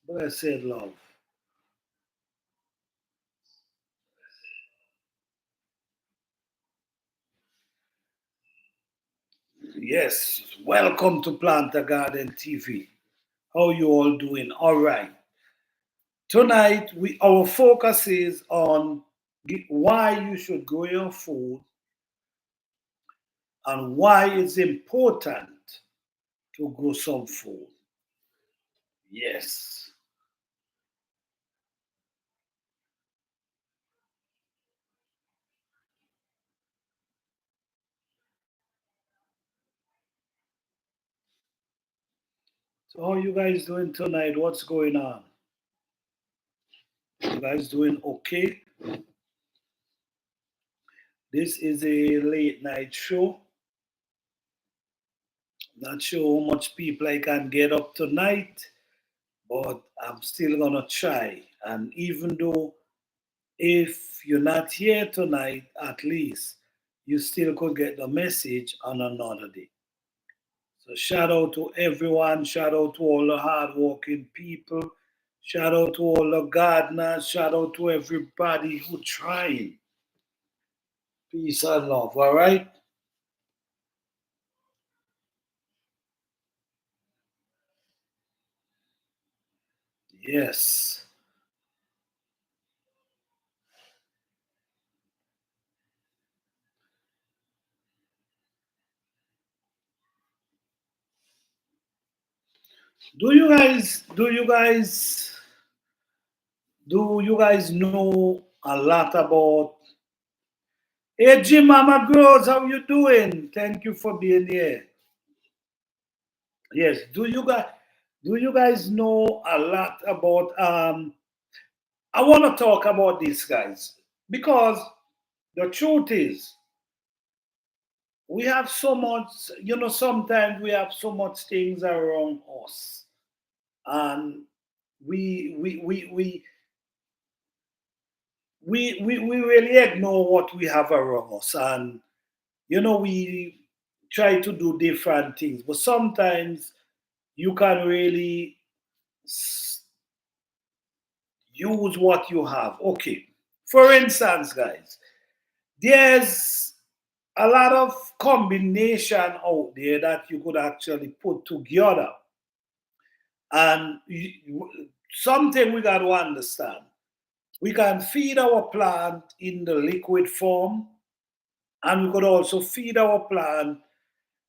Blessed love. Yes, welcome to Plant a Garden TV. How you all doing? All right. Tonight, our focus is on why you should grow your food and why it's important to grow some food. Yes. So how you guys doing tonight? What's going on? You guys doing okay? This is a late night show. Not sure how much people I can get up tonight, but I'm still gonna try. And even though if you're not here tonight, at least you still could get the message on another day. So shout out to everyone, shout out to all the hardworking people, shout out to all the gardeners, shout out to everybody who trying. Peace and love, all right? Yes. Do you guys know a lot about Hey Jim Mama Girls, how you doing? Thank you for being here. Yes. Do you guys know a lot about I want to talk about these guys because the truth is we have so much, sometimes we have so much things around us and we really ignore what we have around us, and we try to do different things, but sometimes you can really use what you have. Okay, for instance, guys, there's a lot of combination out there that you could actually put together, and something we got to understand: we can feed our plant in the liquid form, and we could also feed our plant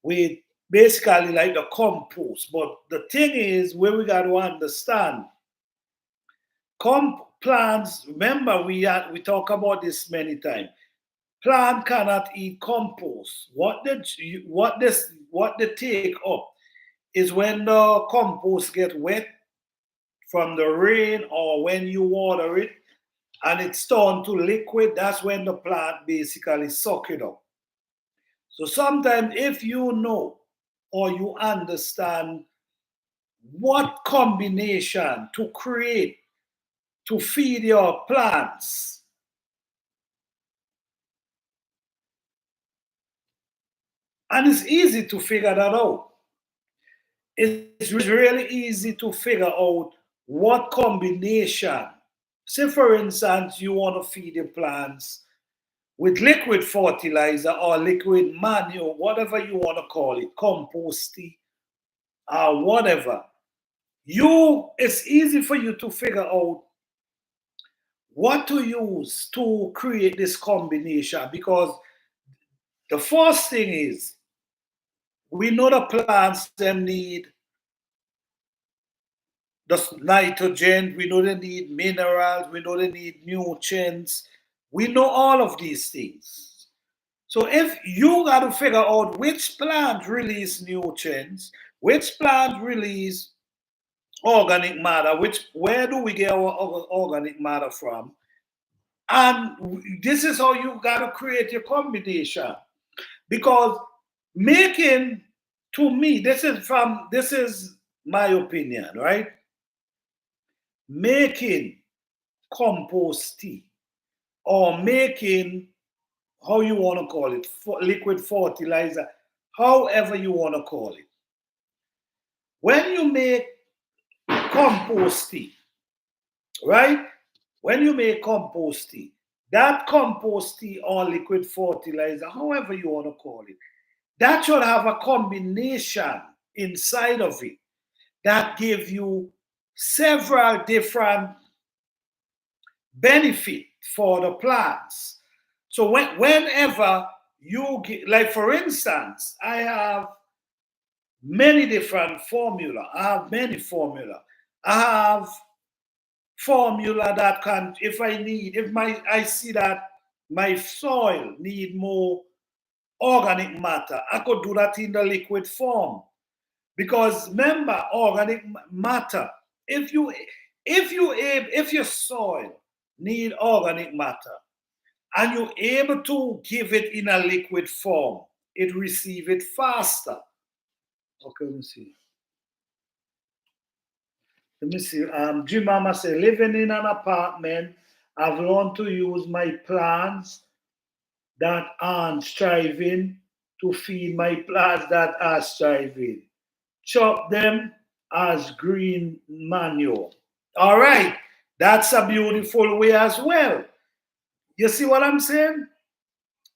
with basically like the compost. But the thing is, where we got to understand, plants. Remember, we talk about this many times. Plant cannot eat compost. What they take up is when the compost get wet from the rain or when you water it and it's turned to liquid. That's when the plant basically suck it up. So sometimes if you know or you understand what combination to create to feed your plants, and it's easy to figure that out. It's really easy to figure out what combination. Say, for instance, you want to feed your plants with liquid fertilizer or liquid manure, whatever you want to call it, composting or whatever. It's easy for you to figure out what to use to create this combination, because the first thing is we know the plants them need the nitrogen, we know they need minerals, we know they need nutrients, we know all of these things. So if you got to figure out which plant release nutrients, which plant release organic matter, which where do we get our organic matter from, and this is how you got to create your combination. Because making, to me, this is my opinion, right? Making compost tea or making, how you want to call it, liquid fertilizer, however you want to call it. When you make compost tea, right? When you make compost tea, that compost tea or liquid fertilizer, however you want to call it, that should have a combination inside of it that give you several different benefit for the plants. So whenever you get, like for instance, I have many different formula. I have many formula. I have formula that can, if I need, if my I see that my soil need more organic matter, I could do that in the liquid form. Because remember, organic matter, if your soil need organic matter and you're able to give it in a liquid form, it receive it faster. Okay, let me see. Let me see. Jim Mama said, living in an apartment, I've learned to use my plants that aren't striving to feed my plants that are striving. Chop them as green manure. All right. That's a beautiful way as well. You see what I'm saying?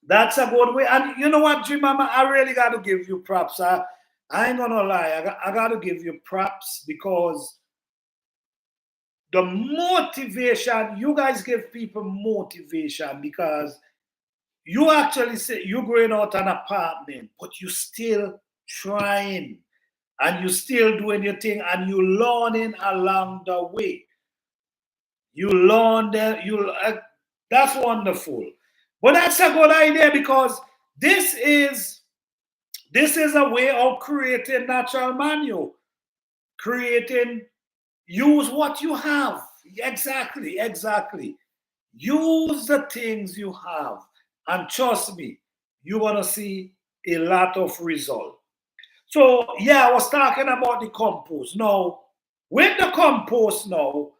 That's a good way. And you know what, Jim Mama, I really got to give you props. I ain't going to lie. I got to give you props because the motivation, you guys give people motivation because you actually say you're going out an apartment, but you still trying and you still doing your thing and you learning along the way. You learn that that's wonderful. But that's a good idea because this is this is a way of creating natural manure, creating use what you have. Exactly, exactly. Use the things you have, and trust me, you're gonna see a lot of result. So yeah, I was talking about the compost. Now, with the compost now,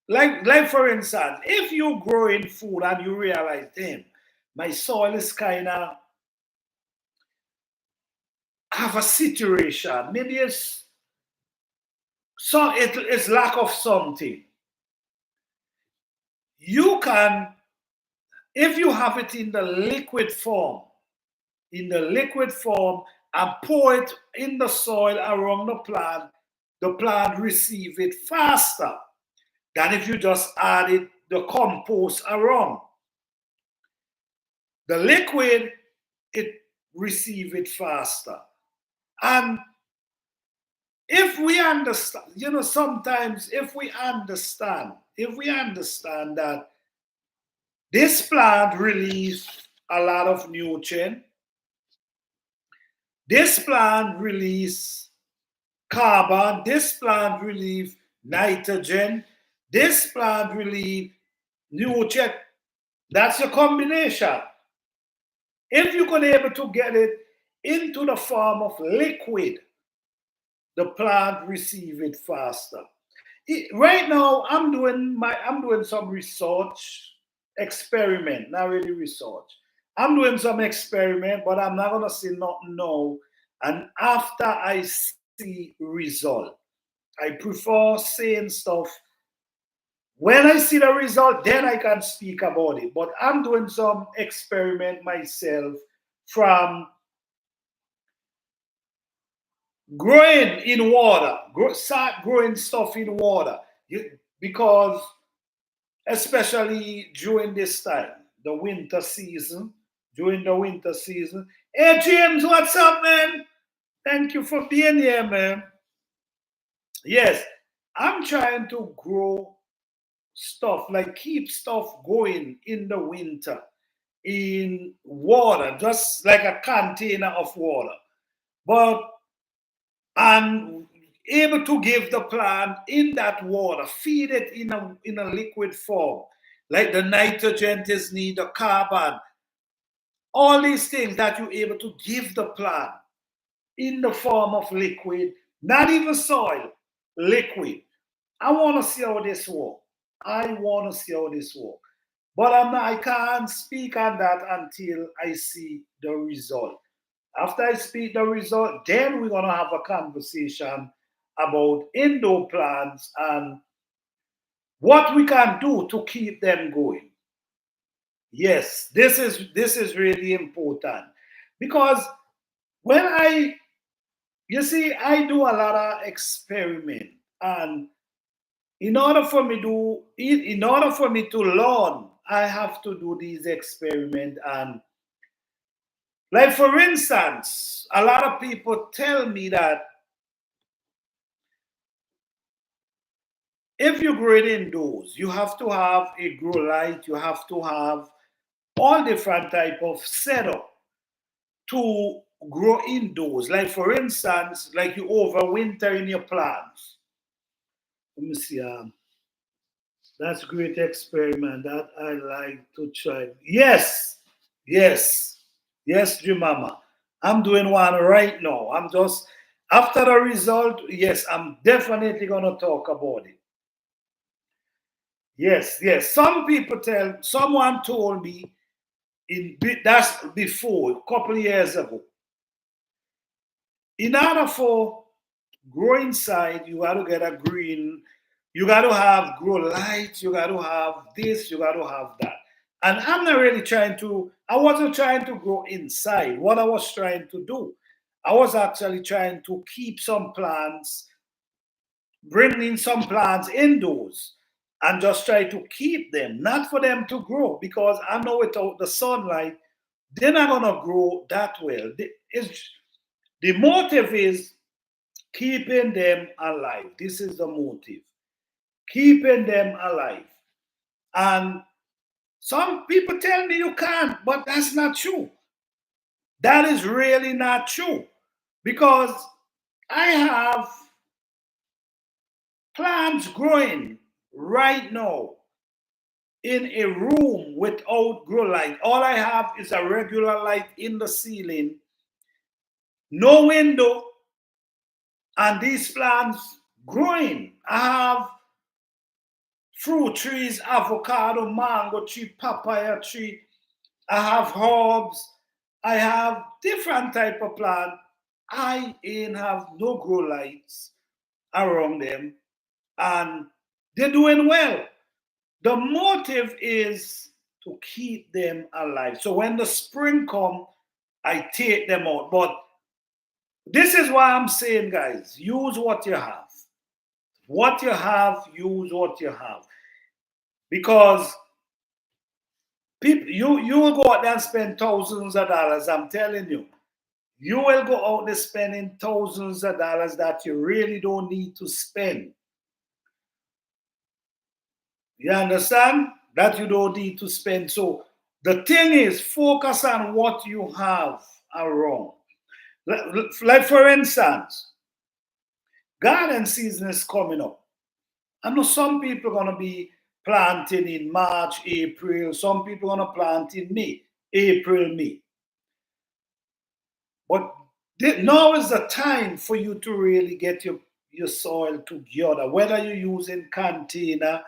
like for instance, if you growing food and you realize, damn, my soil is kind of have a situation. Maybe it's lack of something. You can, if you have it in the liquid form, and pour it in the soil around the plant receive it faster than if you just added the compost around. The liquid, it receive it faster. And if we understand, sometimes if we understand that this plant release a lot of nutrient, this plant release carbon, this plant release nitrogen, this plant release nutrient. That's your combination. If you can able to get it into the form of liquid, the plant receive it faster. Right now, I'm doing some research experiment, not really research. I'm doing some experiment, but I'm not gonna say nothing now. And after I see result, I prefer saying stuff when I see the result, then I can speak about it. But I'm doing some experiment myself from growing in water, start growing stuff in water. Because especially during this time, the winter season, during the winter season. Hey James, what's up, man? Thank you for being here, man. Yes, I'm trying to grow stuff, like keep stuff going in the winter in water, just like a container of water. But I'm able to give the plant in that water, feed it in a liquid form, like the nitrogen is need, the carbon, all these things that you're able to give the plant in the form of liquid, not even soil, liquid. I want to see how this work. I want to see how this work. But I can't speak on that until I see the result. After I speak the result, then we're gonna have a conversation about indoor plants and what we can do to keep them going. Yes, this is really important because when I you see I do a lot of experiment, and in order for me to learn, I have to do these experiments. And like for instance, a lot of people tell me that if you grow it indoors, you have to have a grow light, you have to have all different type of setup to grow indoors. Like for instance, like you overwinter in your plants. Let me see. That's a great experiment that I like to try. Yes, yes, yes, Jumama. I'm doing one right now. I'm just after the result. Yes, I'm definitely gonna talk about it. Yes, yes. Someone told me that's before a couple of years ago. In order for grow inside, you got to get a green, you got to have grow light, you got to have this, you got to have that. And I wasn't trying to grow inside. What I was trying to do, I was actually trying to keep some plants, bring in some plants indoors and just try to keep them, not for them to grow, because I know without the sunlight, they're not going to grow that well. The motive is keeping them alive. This is the motive. Keeping them alive. And some people tell me you can't, but that's not true. That is really not true. Because I have plants growing right now in a room without grow light. All I have is a regular light in the ceiling, no window, and these plants growing. I have fruit trees, avocado, mango tree, papaya tree. I have herbs. I have different type of plant. I ain't have no grow lights around them, and they're doing well. The motive is to keep them alive. So when the spring come, I take them out. But this is why I'm saying, guys, use what you have. What you have, use what you have. Because people, you will go out there and spend thousands of dollars. I'm telling you, you will go out there spending thousands of dollars that you really don't need to spend. You understand? That you don't need to spend. So the thing is, focus on what you have around. Like for instance, garden season is coming up. I know some people are gonna be planting in March, April. Some people are gonna plant in May, April, May. But now is the time for you to really get your soil together. Whether you're using container,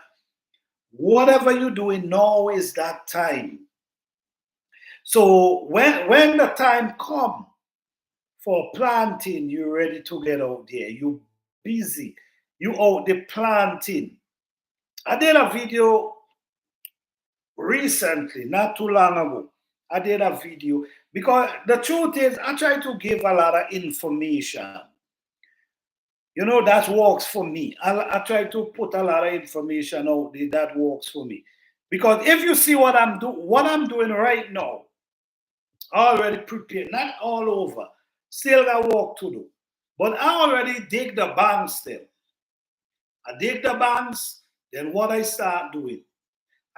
whatever you're doing, now is that time. So when the time come for planting, you're ready to get out there. You're busy. You out there planting. I did a video recently, not too long ago. I did a video because the truth is, I try to give a lot of information. You know, that works for me. I try to put a lot of information out there that works for me. Because if you see what I'm doing right now, already prepared, not all over, still got work to do. But I already dig the banks there. I dig the banks, then what I start doing?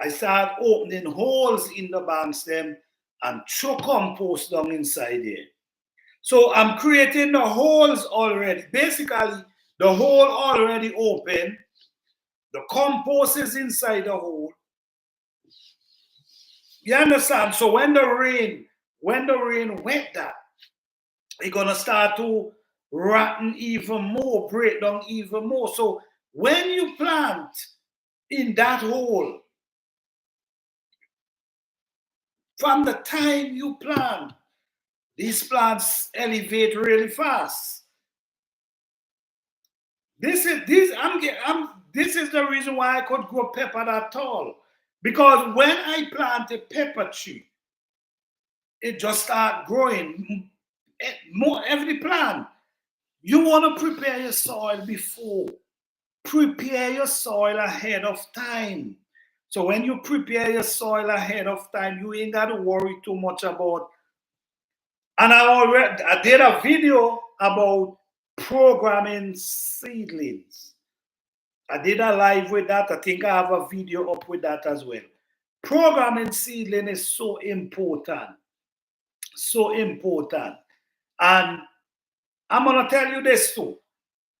I start opening holes in the banks them and throw compost down inside there. So I'm creating the holes already. Basically, the hole already open. The compost is inside the hole. You understand? So when the rain wet that, it's gonna start to rotten even more, break down even more. So when you plant in that hole, from the time you plant, These plants elevate really fast. This is the reason why I could grow pepper at all. Because when I plant a pepper tree, it just start growing. More every plant. You want to prepare your soil before. Prepare your soil ahead of time. So when you prepare your soil ahead of time, you ain't got to worry too much about. And I did a video about programming seedlings. I did a live with that. I think I have a video up with that as well. Programming seedling is so important. So important. And I'm gonna tell you this too.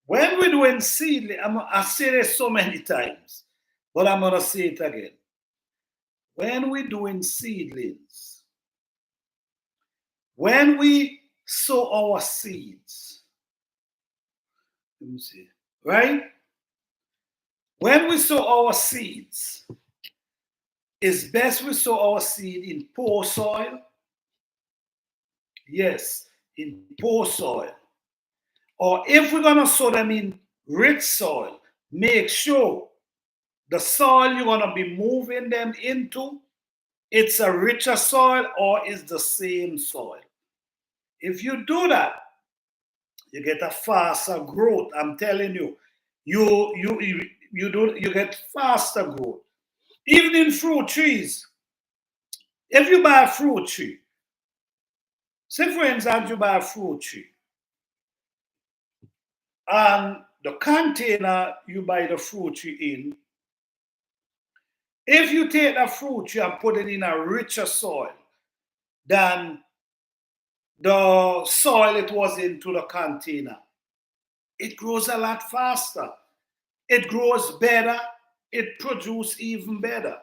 When we're doing seedling, I say this so many times, but I'm gonna say it again. When we're doing seedlings, when we sow our seeds, let me see, right? When we sow our seeds, it's best we sow our seed in poor soil. Yes, in poor soil. Or if we're gonna sow them in rich soil, make sure the soil you're gonna be moving them into, it's a richer soil or it's the same soil. If you do that, you get a faster growth. I'm telling you, you get faster growth. Even in fruit trees, if you buy a fruit tree, say for instance you buy a fruit tree, and the container you buy the fruit tree in, if you take that fruit tree and put it in a richer soil than the soil it was into the container, it grows a lot faster. It grows better. It produces even better.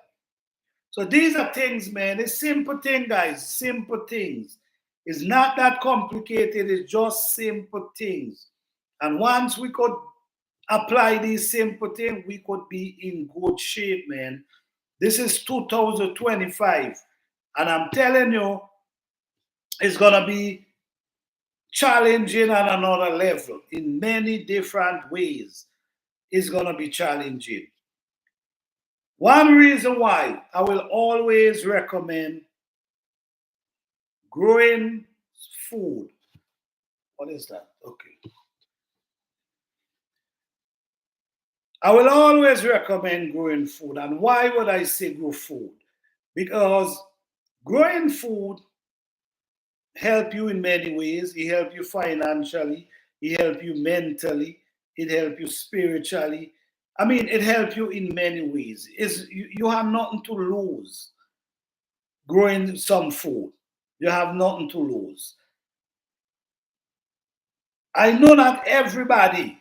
So these are things, man. It's simple thing, guys. Simple things. It's not that complicated. It's just simple things. And once we could apply these simple things, we could be in good shape, man. This is 2025. And I'm telling you, it's going to be challenging at another level in many different ways. It's going to be challenging. One reason why I will always recommend growing food. What is that? Okay. I will always recommend growing food. And why would I say grow food? Because growing food help you in many ways. It help you financially. It help you mentally. It help you spiritually. I mean, it help you in many ways. You have nothing to lose growing some food. You have nothing to lose. I know not everybody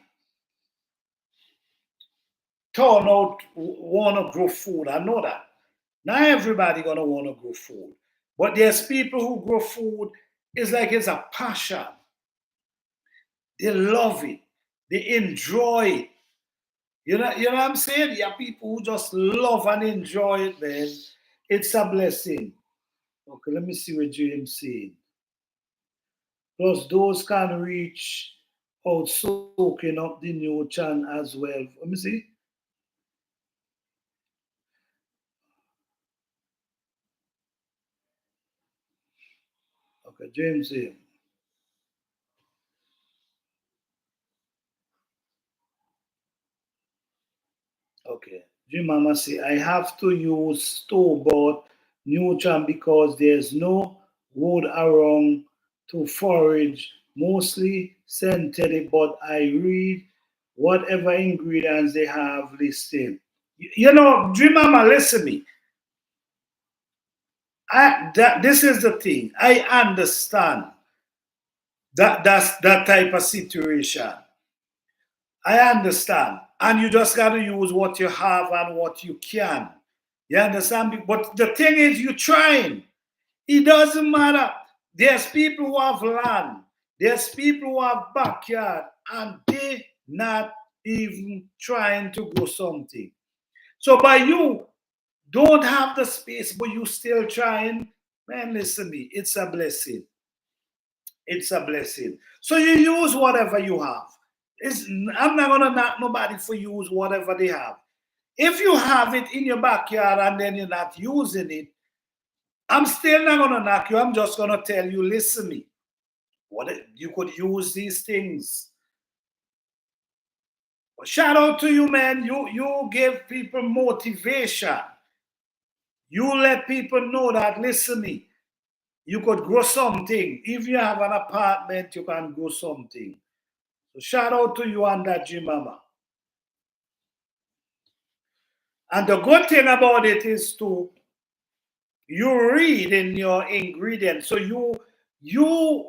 turn out want to grow food. I know that. Not everybody gonna want to grow food. But there's people who grow food. It's like it's a passion. They love it. They enjoy it. You know what I'm saying? There are people who just love and enjoy it, man. It's a blessing. Okay, let me see what James saying. Plus, those can reach out soaking up the nutrient as well. Let me see. Okay, James saying. Okay. Jim Mama say, I have to use store-bought nutrient because there's no wood around to forage, mostly synthetic, but I read whatever ingredients they have listed. You know, Dream Mama, listen to me. This is the thing. I understand that's that type of situation. I understand. And you just got to use what you have and what you can. You understand? But the thing is, you're trying. It doesn't matter. There's people who have land. There's people who have backyard, and they not even trying to grow something. So by you don't have the space, but you still trying, man, listen to me. It's a blessing. it's a blessing. So you use whatever you have. It's, I'm not gonna knock nobody for use whatever they have. If you have it in your backyard and then you're not using it, I'm still not gonna knock you. I'm just gonna tell you, listen me. What you could use these things. Shout out to you, man. You give people motivation. You let people know that listen me. You could grow something. If you have an apartment, you can grow something. So shout out to you and that G Mama. And the good thing about it is to you read in your ingredients. So you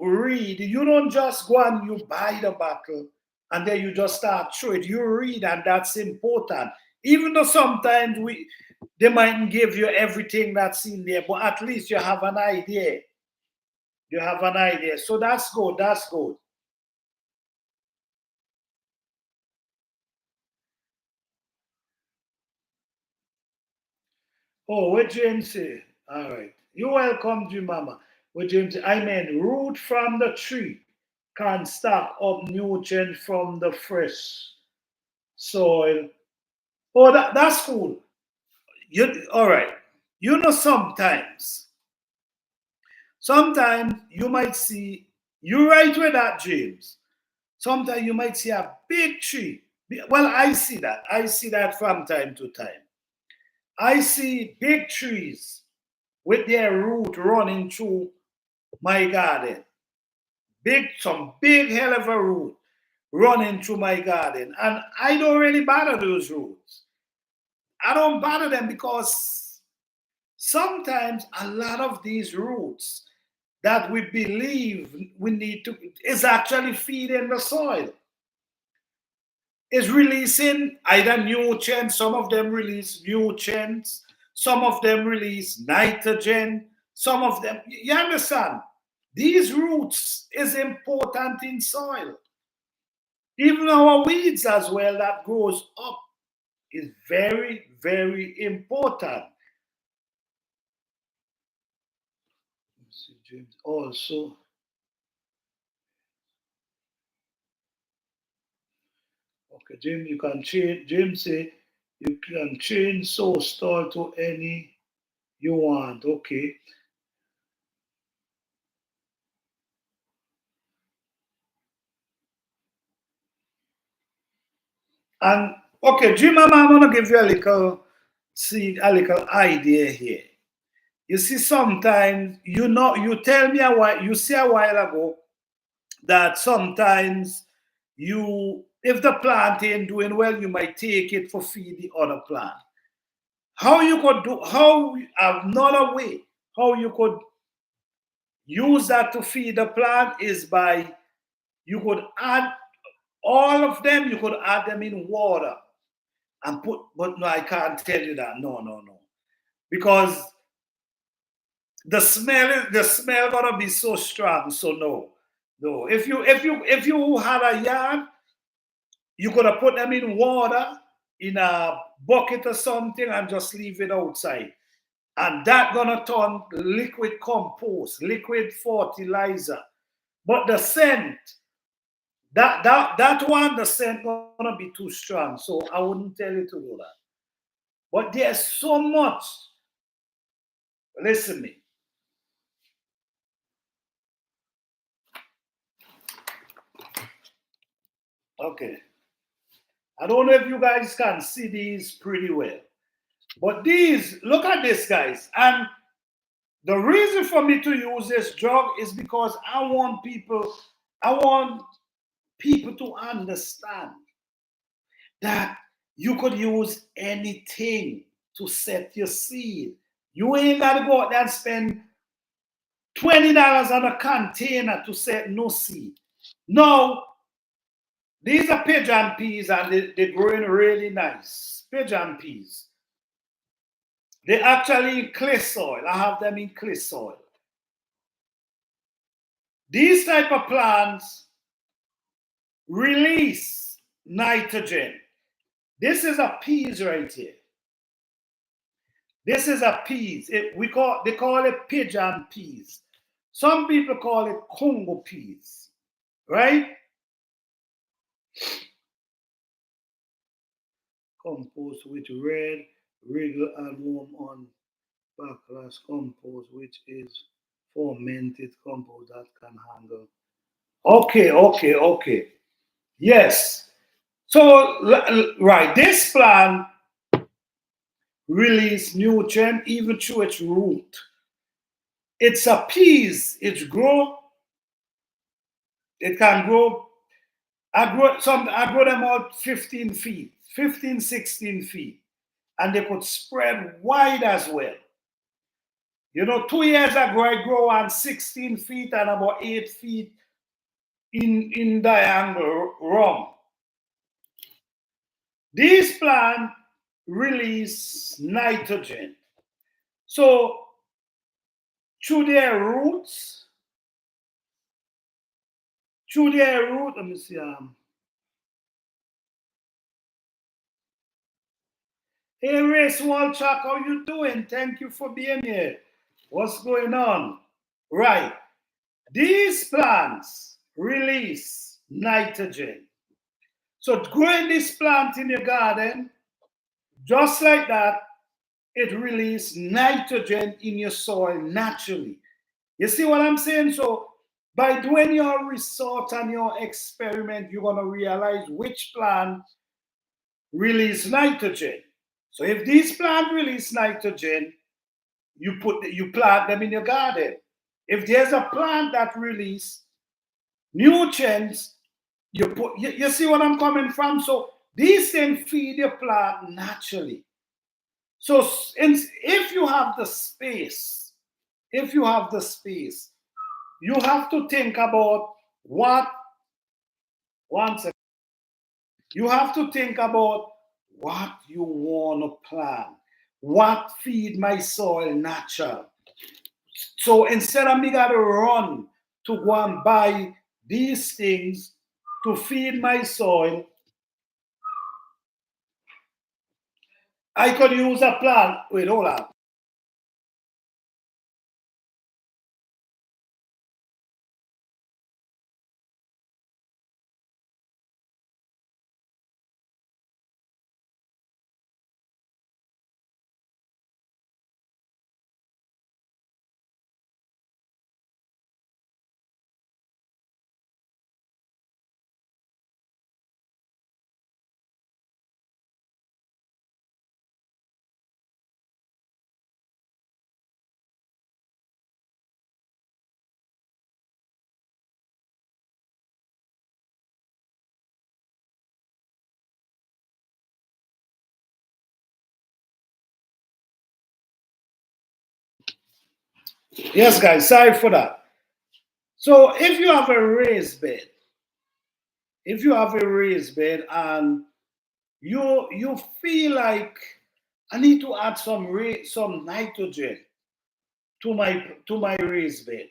read, you don't just go and you buy the bottle and then you just start through it. You read, and that's important. Even though sometimes they mightn't give you everything that's in there, but at least you have an idea. You have an idea. So that's good. That's good. Oh, what James say? All right. You're welcome, Jimama. What James say? I mean, root from the tree can stack up nutrients from the fresh soil. Oh, that's cool. You all right. You know, sometimes you might see, you're right with that, James. Sometimes you might see a big tree. Well, I see that. I see that from time to time. I see big trees with their root running through my garden. Some big hell of a root running through my garden. And I don't really bother those roots. I don't bother them because sometimes a lot of these roots that we believe we need to is actually feeding the soil. Is releasing either nutrients, some of them release nutrients, some of them release nitrogen, some of them, you understand? These roots is important in soil. Even our weeds as well that grows up is very, very important. Also, okay, Jim, you can change. Jim say you can change source store to any you want. Okay. And okay, Jim, I'm gonna give you a little a little idea here. You see, sometimes you tell me a while you see a while ago that sometimes you if the plant ain't doing well, you might take it for feed the other plant. How you could do how another way how you could use that to feed the plant is by you could add all of them, you could add them in water and put, but no, I can't tell you that. No, no, no. Because the smell gonna be so strong. So no. No. If you had a yard, you could have put them in water in a bucket or something and just leave it outside. And that gonna turn liquid compost, liquid fertilizer. But the scent, that one, the scent gonna be too strong. So I wouldn't tell you to do that. But there's so much. Listen me. Okay. I don't know if you guys can see these pretty well. But these, look at this, guys. And the reason for me to use this drug is because I want people to understand that you could use anything to set your seed. You ain't gotta go out there and spend $20 on a container to set no seed. No, these are pigeon peas and they're growing really nice. Pigeon peas. They actually in clay soil. I have them in clay soil. These type of plants release nitrogen. This is a peas right here. This is a peas. They call it pigeon peas. Some people call it Congo peas, right? Compost with red, regular and warm on backlash compost, which is fermented compost that can handle. Okay, okay, okay. Yes. So, right, this plant release nutrient even through its root. It's a peas. It can grow. I grow them out 15 feet, 15, 16 feet. And they could spread wide as well. 2 years ago I grow on 16 feet and about 8 feet in diameter wrong. These plants release nitrogen. So through their roots, let me see. Hey, Race Walchuk, how you doing? Thank you for being here. What's going on? Right. These plants release nitrogen. So growing this plant in your garden, just like that, it releases nitrogen in your soil naturally. You see what I'm saying? So by doing your research and your experiment, you're gonna realize which plant release nitrogen. So if these plants release nitrogen, you plant them in your garden. If there's a plant that release nutrients, you see what I'm coming from? So these things feed your plant naturally. So if you have the space, you have to think about one second. You have to think about what you want to plant, what feed my soil natural. So instead of me gotta run to go and buy these things to feed my soil, I could use a plant. Wait, hold on. Yes, guys, sorry for that. So if you have a raised bed, and you feel like I need to add some nitrogen to my raised bed,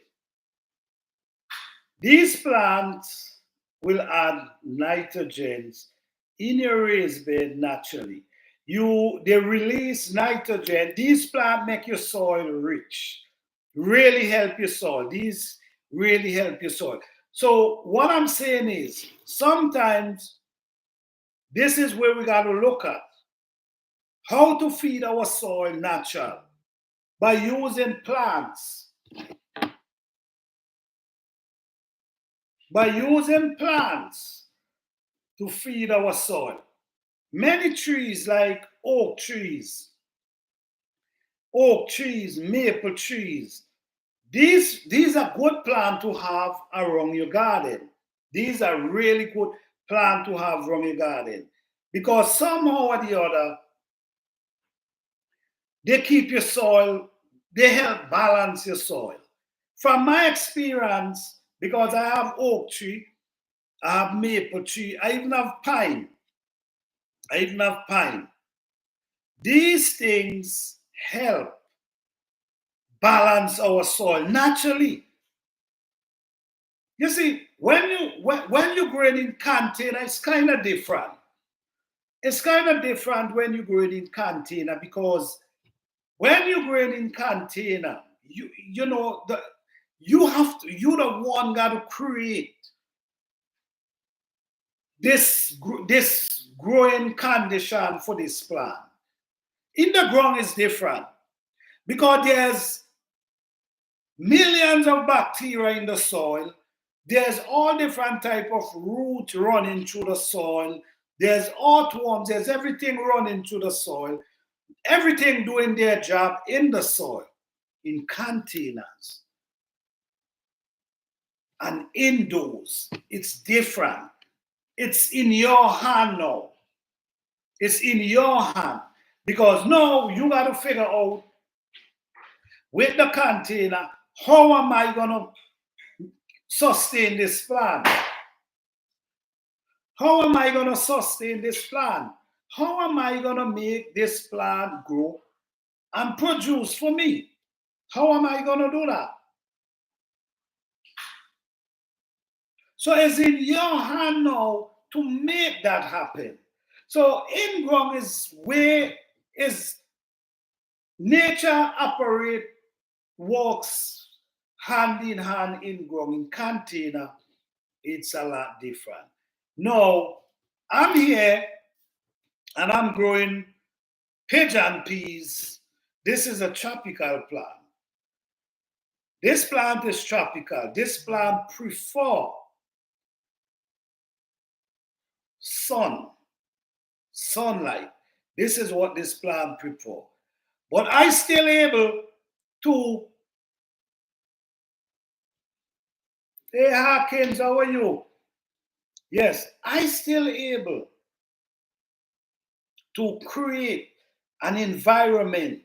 these plants will add nitrogens in your raised bed naturally. They release nitrogen. These plants make your soil rich. Really help your soil. These really help your soil. So what I'm saying is sometimes this is where we got to look at how to feed our soil natural by using plants. By using plants to feed our soil. Many trees like oak trees, maple trees, these are good plants to have around your garden. These are really good plants to have around your garden because somehow or the other, they keep your soil, they help balance your soil. From my experience, because I have oak tree, I have maple tree, I even have pine. These things help balance our soil naturally. You see, when you grow it in container, it's kind of different. It's kind of different when you grow it in container because when you grow it in container, you the one got to create this growing condition for this plant. In the ground is different because there's millions of bacteria in the soil. There's all different type of root running through the soil. There's earthworms. There's everything running through the soil. Everything doing their job in the soil, in containers. And indoors, it's different. It's in your hand now. It's in your hand. Because now you got to figure out with the container, how am I going to sustain this plant? How am I going to sustain this plant? How am I going to make this plant grow and produce for me? How am I going to do that? So it's in your hand now to make that happen. So in ground is where is nature operate, works hand in hand in ground. In container, it's a lot different. Now, I'm here and I'm growing pigeon peas. This is a tropical plant. This plant is tropical. This plant prefers sunlight. This is what this plant prefers. But I still able to. Hey Harkins, how are you? Yes, I still able to create an environment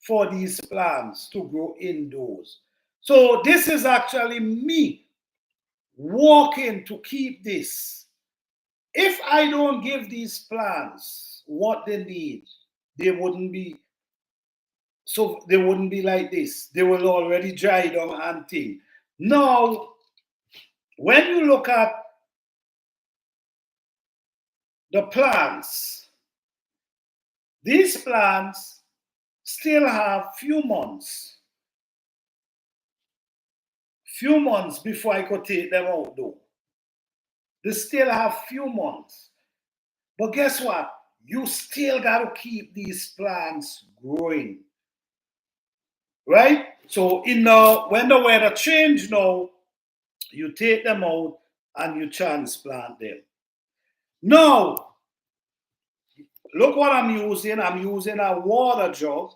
for these plants to grow indoors. So this is actually me working to keep this. If I don't give these plants what they need, they wouldn't be like this. They will already dry down and thing. Now, when you look at the plants, these plants still have few months before I could take them out though. They still have few months. But guess what? You still got to keep these plants growing. Right? So when the weather change now, you take them out and you transplant them. Now, look what I'm using. I'm using a water jug.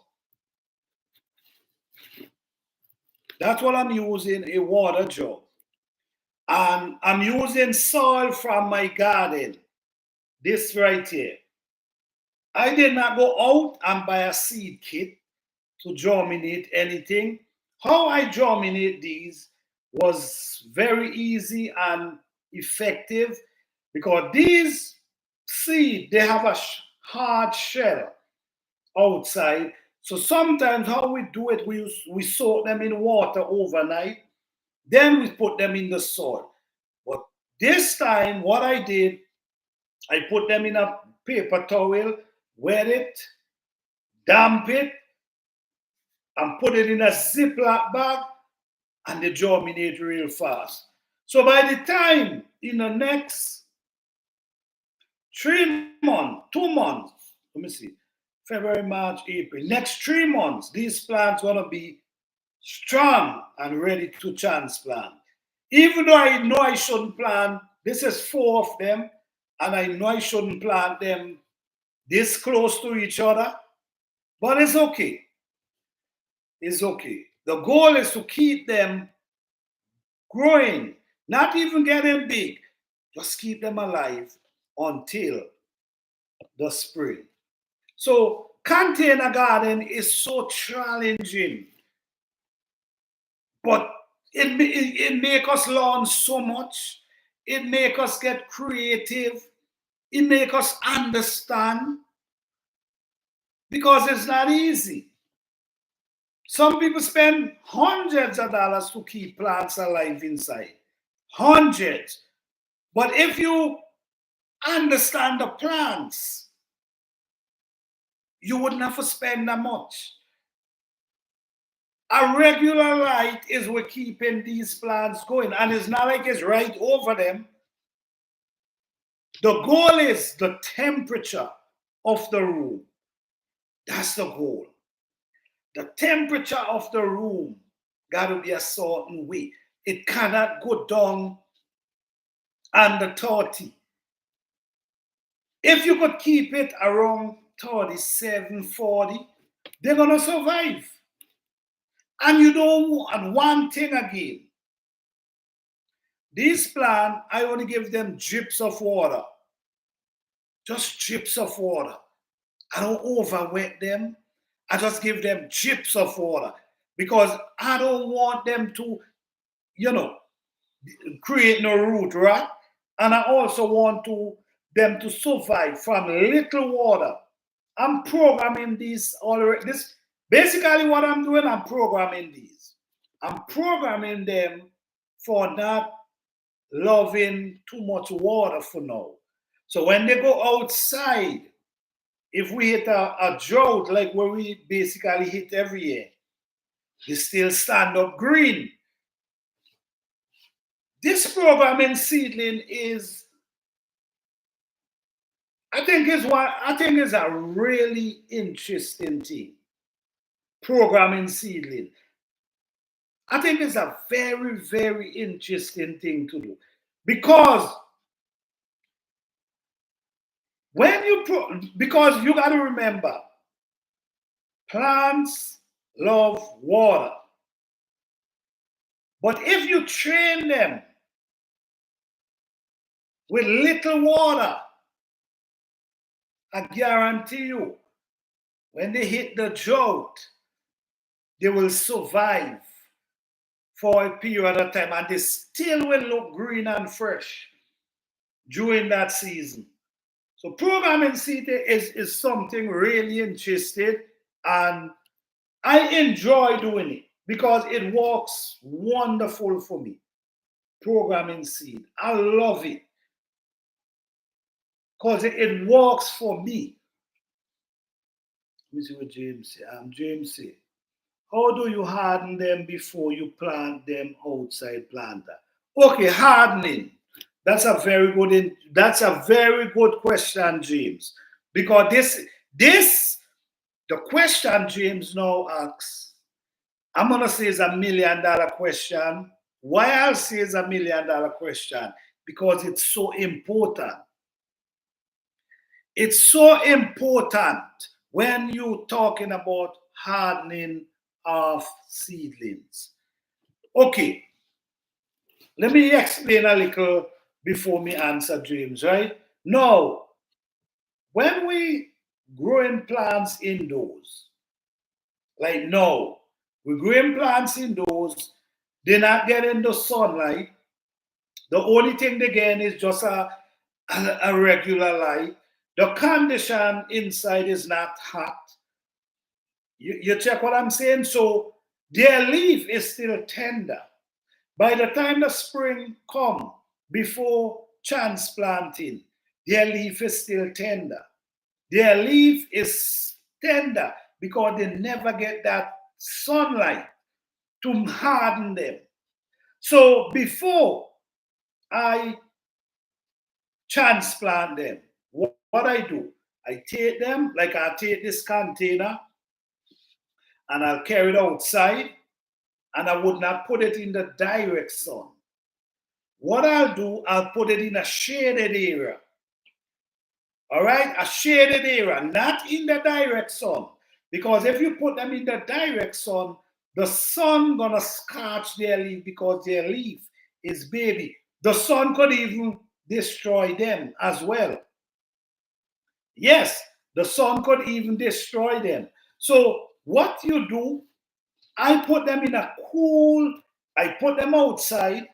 That's what I'm using, a water jug. And I'm using soil from my garden. This right here. I did not go out and buy a seed kit to germinate anything. How I germinate these was very easy and effective because these seed, they have a hard shell outside. So sometimes how we do it, we soak them in water overnight, then we put them in the soil. But this time, what I did, I put them in a paper towel, wet it, damp it, and put it in a Ziploc bag, and they germinate real fast. So by the time in the next 3 months, 2 months, let me see, February, March, April, next 3 months, these plants gonna be strong and ready to transplant. Even though I know I shouldn't plant, this is 4 of them, and I know I shouldn't plant them this close to each other, but it's okay. It's okay. The goal is to keep them growing, not even getting big, just keep them alive until the spring. So container garden is so challenging, but it make us learn so much. It make us get creative. It make us understand because it's not easy. Some people spend hundreds of dollars to keep plants alive inside. Hundreds. But if you understand the plants, you wouldn't have to spend that much. A regular light is what keeping these plants going, and it's not like it's right over them. The goal is the temperature of the room. That's the goal. The temperature of the room got to be a certain way. It cannot go down under 30. If you could keep it around 37, 40, they're going to survive. And you don't want one thing again. These plants, I only give them drips of water. Just drips of water. I don't overwet them. I just give them drips of water because I don't want them to, you know, create no root, right? And I also want them to survive from little water. I'm programming these already. This basically what I'm doing. I'm programming these. I'm programming them for not loving too much water for now. So when they go outside, if we hit a drought like where we basically hit every year, they still stand up green. This programming seedling is, I think is a really interesting thing. Programming seedling. I think it's a very, very interesting thing to do. Because because you got to remember, plants love water. But if you train them with little water, I guarantee you, when they hit the drought, they will survive for a period of time and they still will look green and fresh during that season. So programming seed is something really interesting and I enjoy doing it because it works wonderful for me. Programming seed. I love it because it works for me. Let me see what James said. James said, how do you harden them before you plant them outside planter? Okay, hardening. That's a very good question, James. Because the question James now asks, I'm gonna say it's $1 million question. Why I'll say it's $1 million question? Because it's so important. It's so important when you're talking about hardening of seedlings. Okay, let me explain a little before me answer James, right? Now, when we growing plants indoors, like now, we're growing plants indoors, they're not getting the sunlight. The only thing they get is just a regular light. The condition inside is not hot. You check what I'm saying? So their leaf is still tender. By the time the spring come, before transplanting, their leaf is still tender. Their leaf is tender because they never get that sunlight to harden them. So before I transplant them, what I do, I take them, like I take this container and I'll carry it outside and I would not put it in the direct sun. What I'll do, I'll put it in a shaded area. All right, a shaded area, not in the direct sun. Because if you put them in the direct sun, the sun gonna scorch their leaf because their leaf is baby. The sun could even destroy them as well. Yes, the sun could even destroy them. So what you do, I put them in a I put them outside,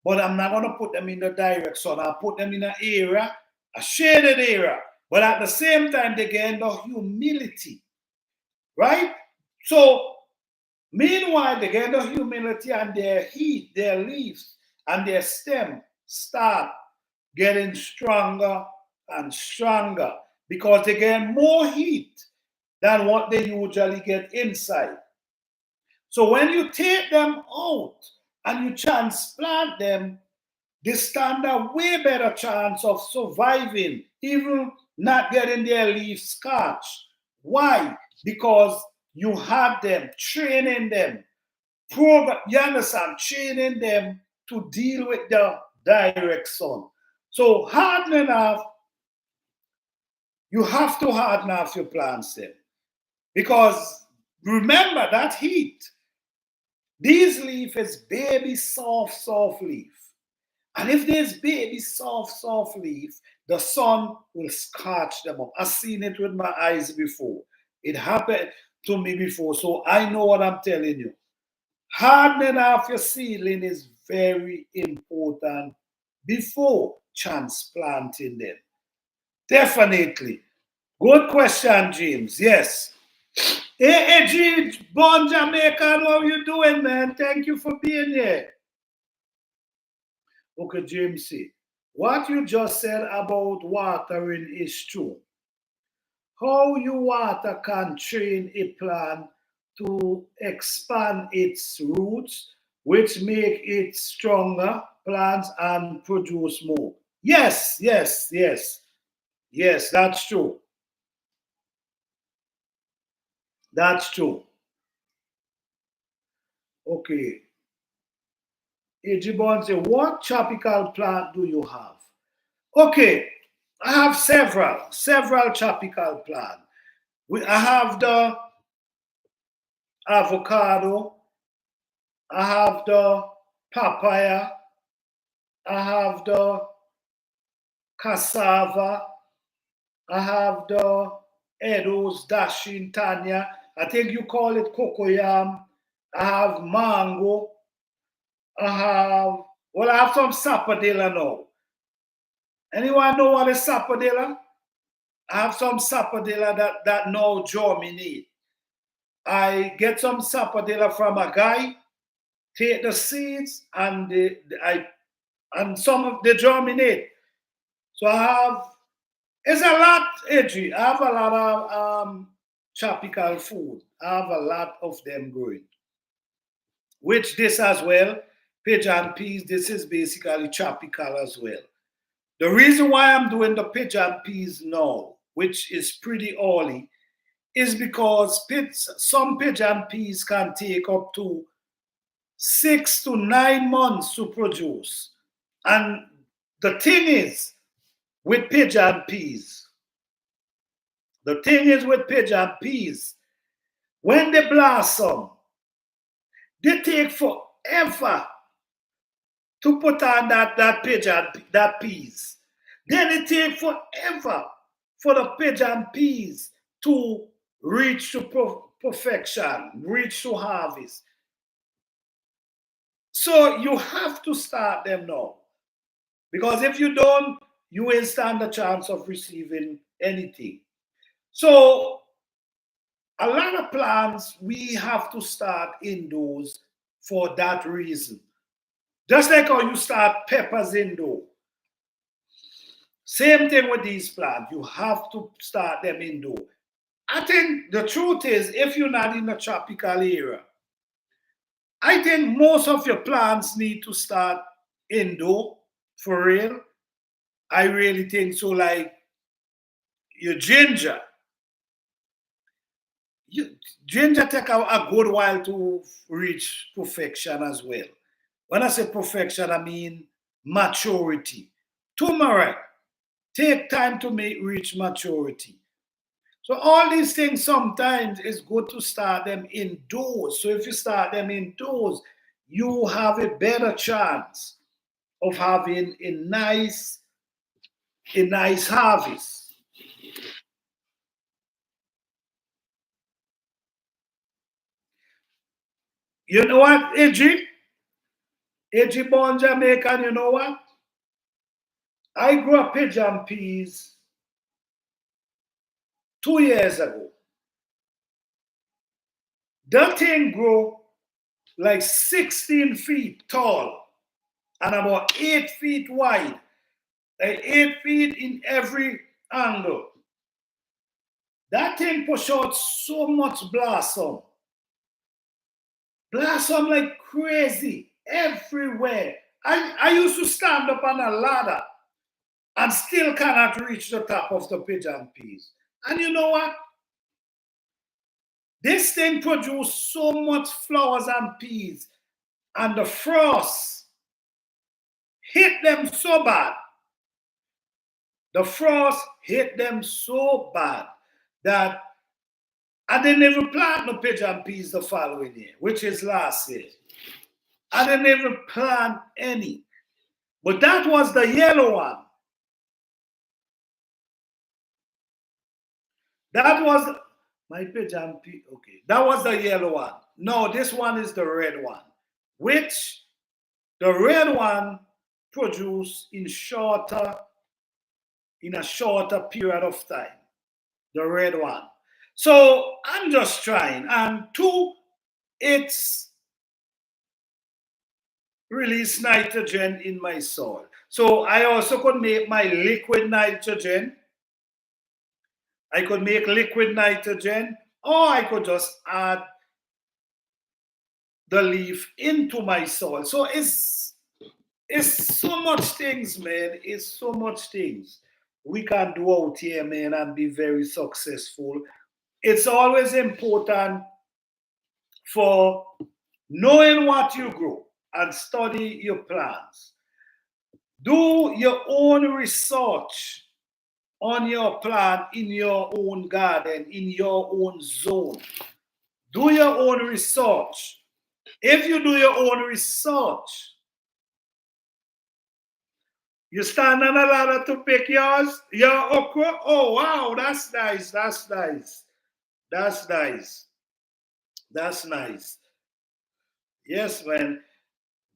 but I'm not gonna put them in the direct sun. I'll put them in an area, a shaded area, but at the same time they gain the humidity, right? So meanwhile they get the humidity and their heat, their leaves and their stem start getting stronger and stronger because they get more heat than what they usually get inside. So when you take them out and you transplant them, they stand a way better chance of surviving, even not getting their leaves scorched. Why? Because you have them, training them, you understand, training them to deal with the direct sun. So hardening off, you have to harden off your plants then. Because remember that heat, these leaf is baby soft leaf. And if there's baby soft leaf, the sun will scorch them up. I've seen it with my eyes before. It happened to me before, so I know what I'm telling you. Hardening off your seedling is very important before transplanting them. Definitely. Good question, James. Yes. Hey, James, born Jamaican, how you doing, man? Thank you for being here. Okay, James, see, what you just said about watering is true. How you water can train a plant to expand its roots, which make it stronger plants and produce more. Yes, that's true. That's true. Okay. Ejibon say, what tropical plant do you have? Okay, I have several tropical plants. I have the avocado, I have the papaya, I have the cassava, I have the Edo's dashing Tanya. I think you call it cocoyam. I have mango. I have some sapodilla now. Anyone know what is sapodilla? I have some sapodilla that now germinate. I get some sapodilla from a guy, take the seeds and some of the germinate. So I have it's a lot, Edgy. I have a lot of tropical food. I have a lot of them growing. Which this as well, pigeon peas, this is basically tropical as well. The reason why I'm doing the pigeon peas now, which is pretty early, is because some pigeon peas can take up to 6 to 9 months to produce. And the thing is with pigeon peas, when they blossom, they take forever to put on that peas. Then it take forever for the pigeon peas to reach to perfection, reach to harvest. So you have to start them now. Because if you don't, you will stand a chance of receiving anything. So a lot of plants, we have to start indoors for that reason. Just like how you start peppers indoor. Same thing with these plants. You have to start them indoor. I think the truth is, if you're not in a tropical area, I think most of your plants need to start indoor for real. I really think so. Like your ginger, ginger take a good while to reach perfection as well. When I say perfection, I mean maturity. Turmeric take time to reach maturity. So all these things sometimes it's good to start them indoors. So if you start them indoors, you have a better chance of having a nice harvest. You know what, AG? AG born Jamaican, you know what? I grew up pigeon peas 2 years ago. That thing grew like 16 feet tall and about 8 feet wide, like 8 feet in every angle. That thing push out so much blossom. blossom like crazy everywhere. I used to stand up on a ladder and still cannot reach the top of the pigeon peas. And you know what? This thing produced so much flowers and peas, and the frost hit them so bad. The frost hit them so bad that I didn't even plant no pigeon peas the following year, which is last year. I didn't even plant any. But that was the yellow one. That was my pigeon pea. Okay, that was the yellow one. No, this one is the red one, which the red one produced in a shorter period of time. The red one. So I'm just trying. And two, it's release nitrogen in my soil. So I also could make my liquid nitrogen. I could make liquid nitrogen, or I could just add the leaf into my soil. So it's so much things, man. It's so much things we can do out here, man, and be very successful. It's always important for knowing what you grow and study your plants. Do your own research on your plant in your own garden, in your own zone. Do your own research. If you do your own research, you stand on a ladder to pick your okra. Oh wow, that's nice. That's nice. That's nice. That's nice. Yes, man.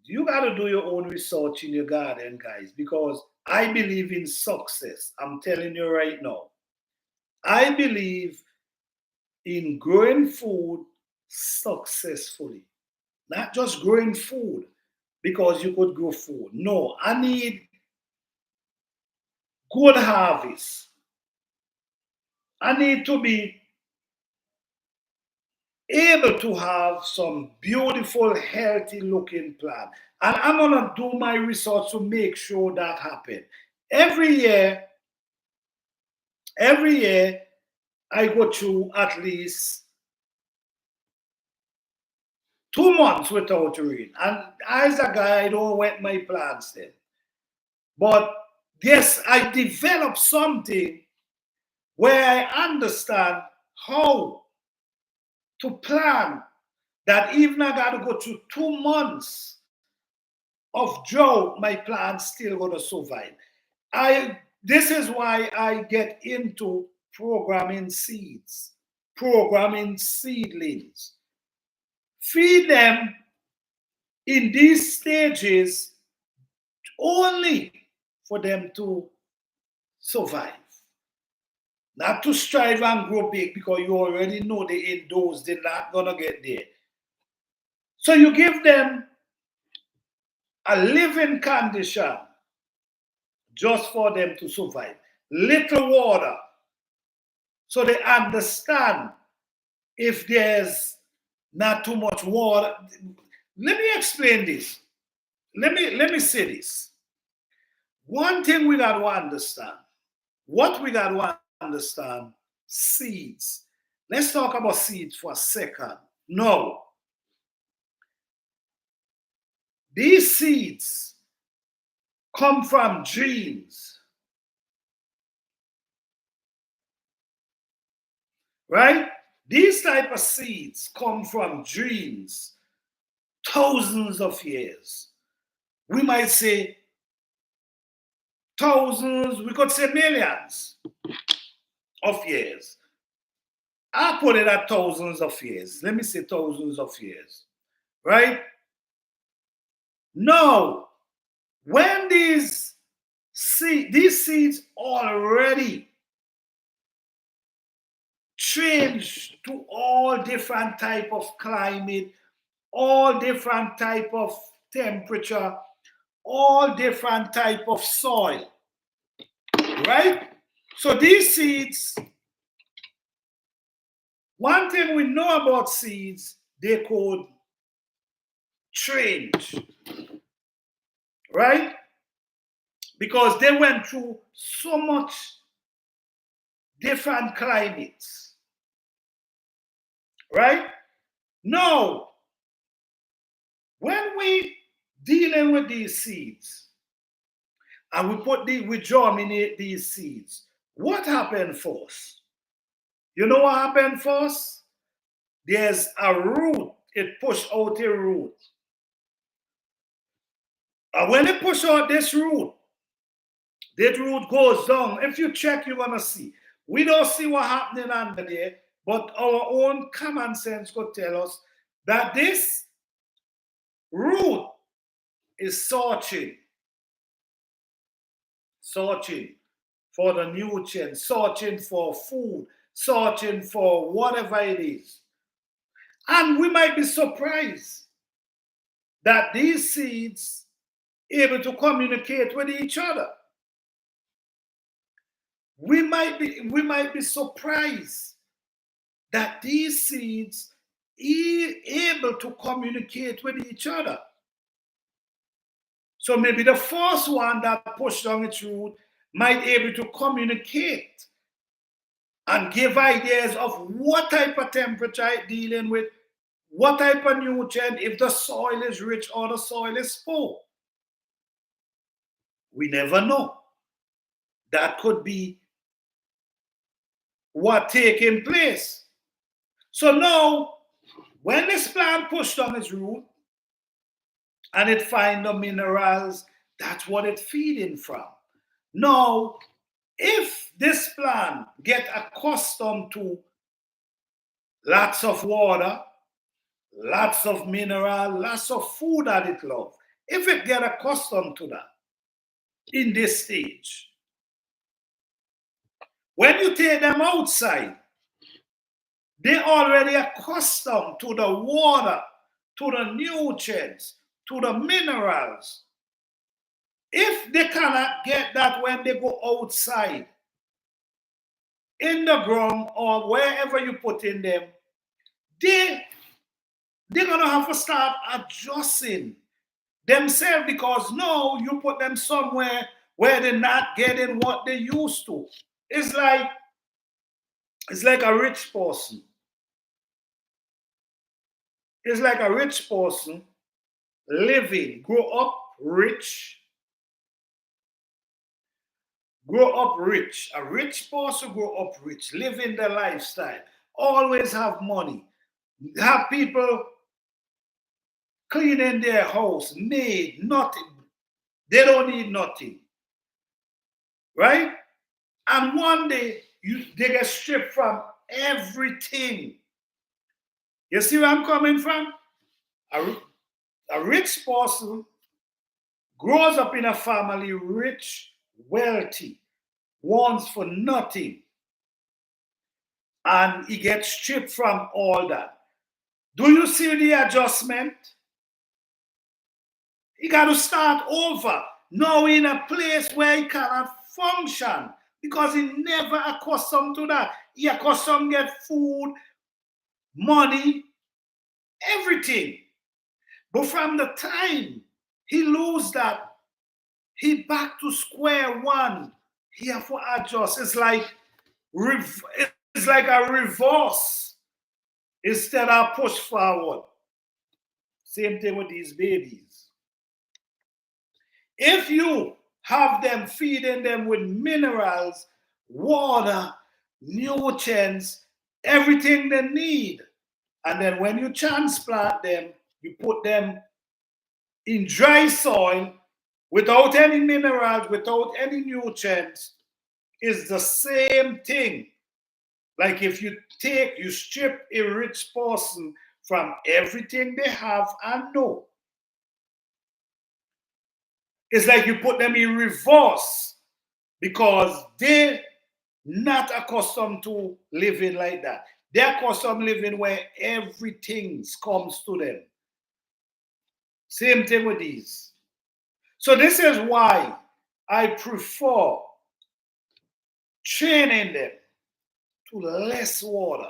You got to do your own research in your garden, guys, because I believe in success. I'm telling you right now. I believe in growing food successfully, not just growing food because you could grow food. No, I need good harvest. I need to be able to have some beautiful, healthy looking plant. And I'm gonna do my research to make sure that happens. Every year, every year, I go through at least 2 months without rain. And as a guy, I don't wet my plants then. But yes, I developed something where I understand how to plan that even I got to go through 2 months of drought, my plant's still gonna survive. I This is why I get into programming seeds, programming seedlings. Feed them in these stages only for them to survive. Not to strive and grow big because you already know they in those, they're not gonna get there. So you give them a living condition just for them to survive. Little water, so they understand if there's not too much water. Let me explain this. Let me say this. One thing we got to understand. What we got to understand, seeds. Let's talk about seeds for a second. No, these seeds come from dreams, right? These type of seeds come from dreams, thousands of years. We might say thousands, we could say millions of years. I put it at thousands of years. Let me say thousands of years, right? No, when these seeds already change to all different type of climate, all different type of temperature, all different type of soil, right? So these seeds, one thing we know about seeds, they could trained, right? Because they went through so much different climates, right? Now, when we dealing with these seeds and we germinate these seeds, what happened first? You know what happened first? There's a root. It pushed out a root. And when it push out this root, that root goes down. If you check, you're gonna see. We don't see what happening under there, but our own common sense could tell us that this root is searching for the nutrients, searching for food, searching for whatever it is. And we might be surprised that these seeds able to communicate with each other. We might be surprised that these seeds are able to communicate with each other. So maybe the first one that pushed down its root might be able to communicate and give ideas of what type of temperature it's dealing with, what type of nutrient, if the soil is rich or the soil is poor. We never know. That could be what taking place. So now, when this plant pushed on its root and it find the minerals, that's what it's feeding from. Now, if this plant get accustomed to lots of water, lots of mineral, lots of food that it loves, if it get accustomed to that in this stage, when you take them outside, they're already accustomed to the water, to the nutrients, to the minerals. If they cannot get that when they go outside, in the ground or wherever you put in them, they're gonna have to start adjusting themselves, because now you put them somewhere where they're not getting what they used to. It's like a rich person. It's like a rich person living, grow up rich. A rich person grow up rich, living the lifestyle, always have money, have people cleaning their house, made nothing. They don't need nothing, right? And one day they get stripped from everything. You see where I'm coming from? A rich person grows up in a family rich, wealthy, wants for nothing, and he gets stripped from all that. Do you see the adjustment? He got to start over, now in a place where he cannot function, because he never accustomed to that. He accustomed to get food, money, everything. But from the time he lose that, he back to square one. He have to adjust. It's like a reverse instead of push forward. Same thing with these babies. If you have them feeding them with minerals, water, nutrients, everything they need, and then when you transplant them, you put them in dry soil without any minerals, without any nutrients, is the same thing. Like if you strip a rich person from everything they have and know. It's like you put them in reverse, because they're not accustomed to living like that. They're accustomed living where everything comes to them. Same thing with these. So this is why I prefer training them to less water.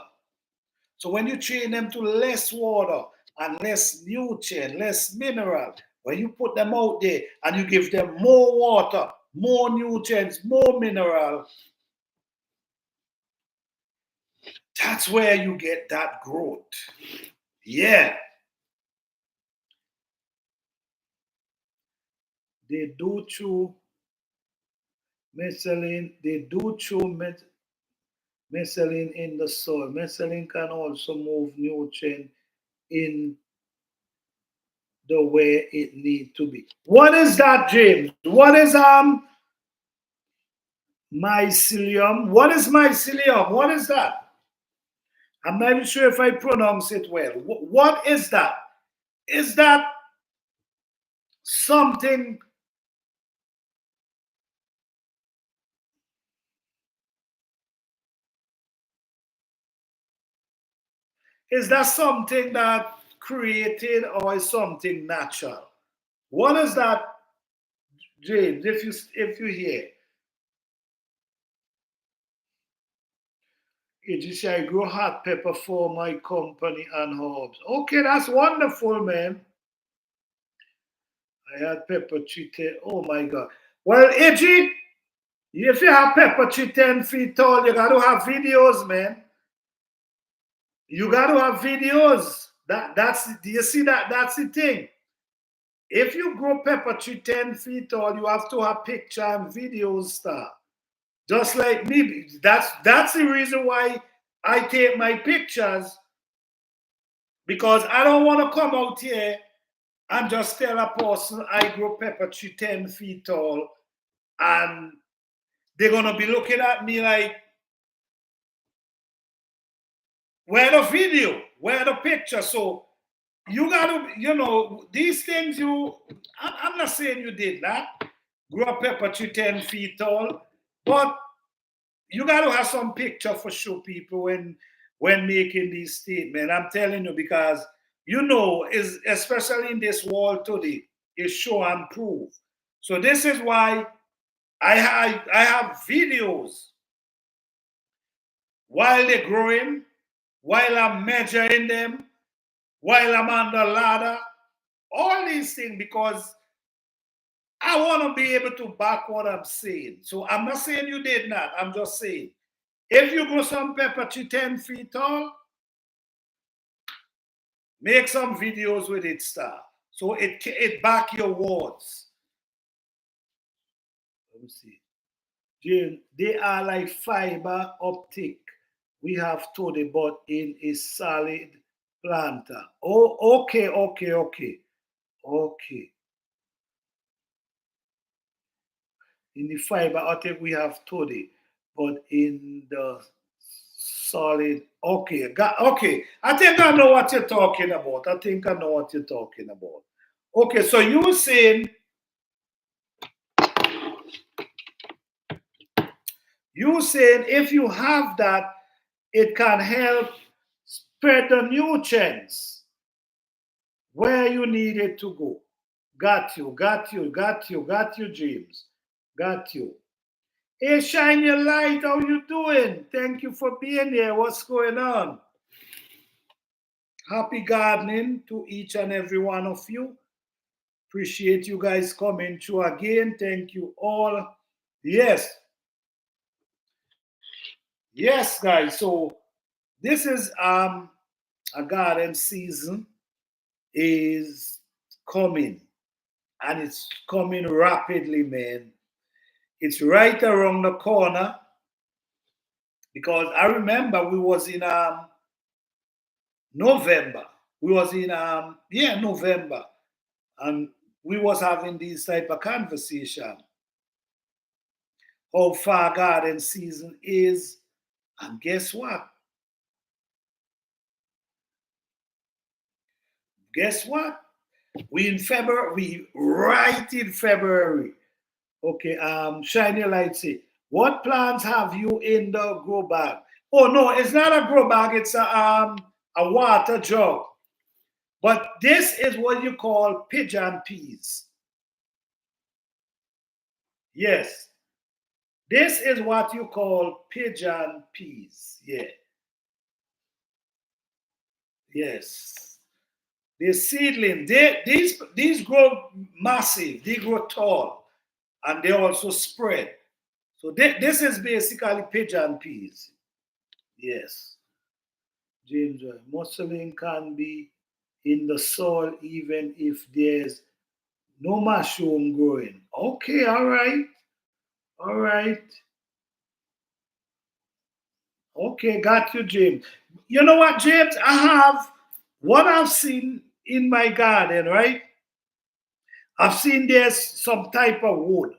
So when you train them to less water, and less nutrient, less mineral. When you put them out there and you give them more water, more nutrients, more mineral, that's where you get that growth. Yeah. They do through methylene, they do through methylene in the soil. Methylene can also move nutrient in the way it need to be. What is that, James? What is mycelium? What is mycelium? What is that? I'm not even sure if I pronounce it well. What is that? Is that something? Is that something that created or is something natural? What is that, James? If you hear, it is I grow hot pepper for my company and herbs. Okay, that's wonderful, man. I had pepper treated. Oh my God. Well, AG, if you have pepper tree 10 feet tall, you gotta have videos, man. You gotta have videos. That's do you see that? That's the thing. If you grow pepper tree 10 feet tall, you have to have picture and videos stuff. Just like me. That's the reason why I take my pictures because I don't want to come out here and just tell a person I grow pepper tree 10 feet tall and they're gonna be looking at me like, where the video, where the picture. So you gotta, these things I'm not saying you did that. Grow a pepper tree 10 feet tall, but you gotta have some picture for show people when making these statements. I'm telling you, because is especially in this world today, is show and prove. So this is why I have videos while they're growing, while I'm measuring them, while I'm on the ladder, all these things, because I want to be able to back what I'm saying. So I'm not saying you did not. I'm just saying, if you grow some pepper tree 10 feet tall, make some videos with it, star. So it back your words. Let me see. Jane, they are like fiber optic. We have told about in a solid planter. Oh, okay, okay, okay. Okay. In the fiber optic we have today, but in the solid, okay, okay. I think I know what you're talking about. I think I know what you're talking about. Okay, so you saying if you have that, it can help spread the nutrients where you need it to go. Got you, got you, got you, got you, James. Got you. Hey, shine your light. How you doing? Thank you for being here. What's going on? Happy gardening to each and every one of you. Appreciate you guys coming through again. Thank you all. Yes, yes, guys. So this is a garden season is coming, and it's coming rapidly, man. It's right around the corner because I remember we was in November. We was in November, and we was having this type of conversation. How far garden season is, and guess what? Guess what? We in February. We right in February. Okay. Shiny light say, what plants have you in the grow bag? Oh no, it's not a grow bag. It's a water jug. But this is what you call pigeon peas. Yes, this is what you call pigeon peas. Yeah. Yes. The seedling, these grow massive, they grow tall, and they also spread. So this is basically pigeon peas. Yes, James, mussling can be in the soil even if there's no mushroom growing. Okay, all right. Okay, got you, James. You know what, James? I have what I've seen in my garden, right? I've seen there's some type of wood.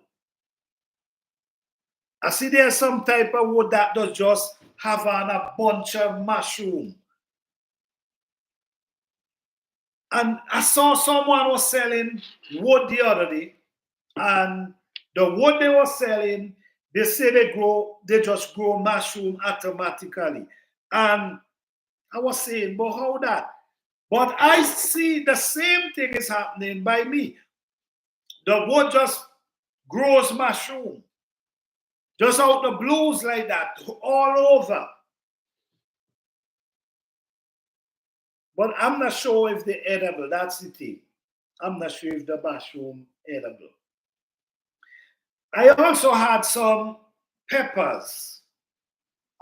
I see there's some type of wood that does just have on a bunch of mushroom. And I saw someone was selling wood the other day, and the wood they were selling, they say they just grow mushroom automatically. And I was saying, but how that? But I see the same thing is happening by me. The wood just grows mushroom, just out the blues like that, all over. But I'm not sure if they're edible. That's the thing. I'm not sure if the mushroom edible. I also had some peppers.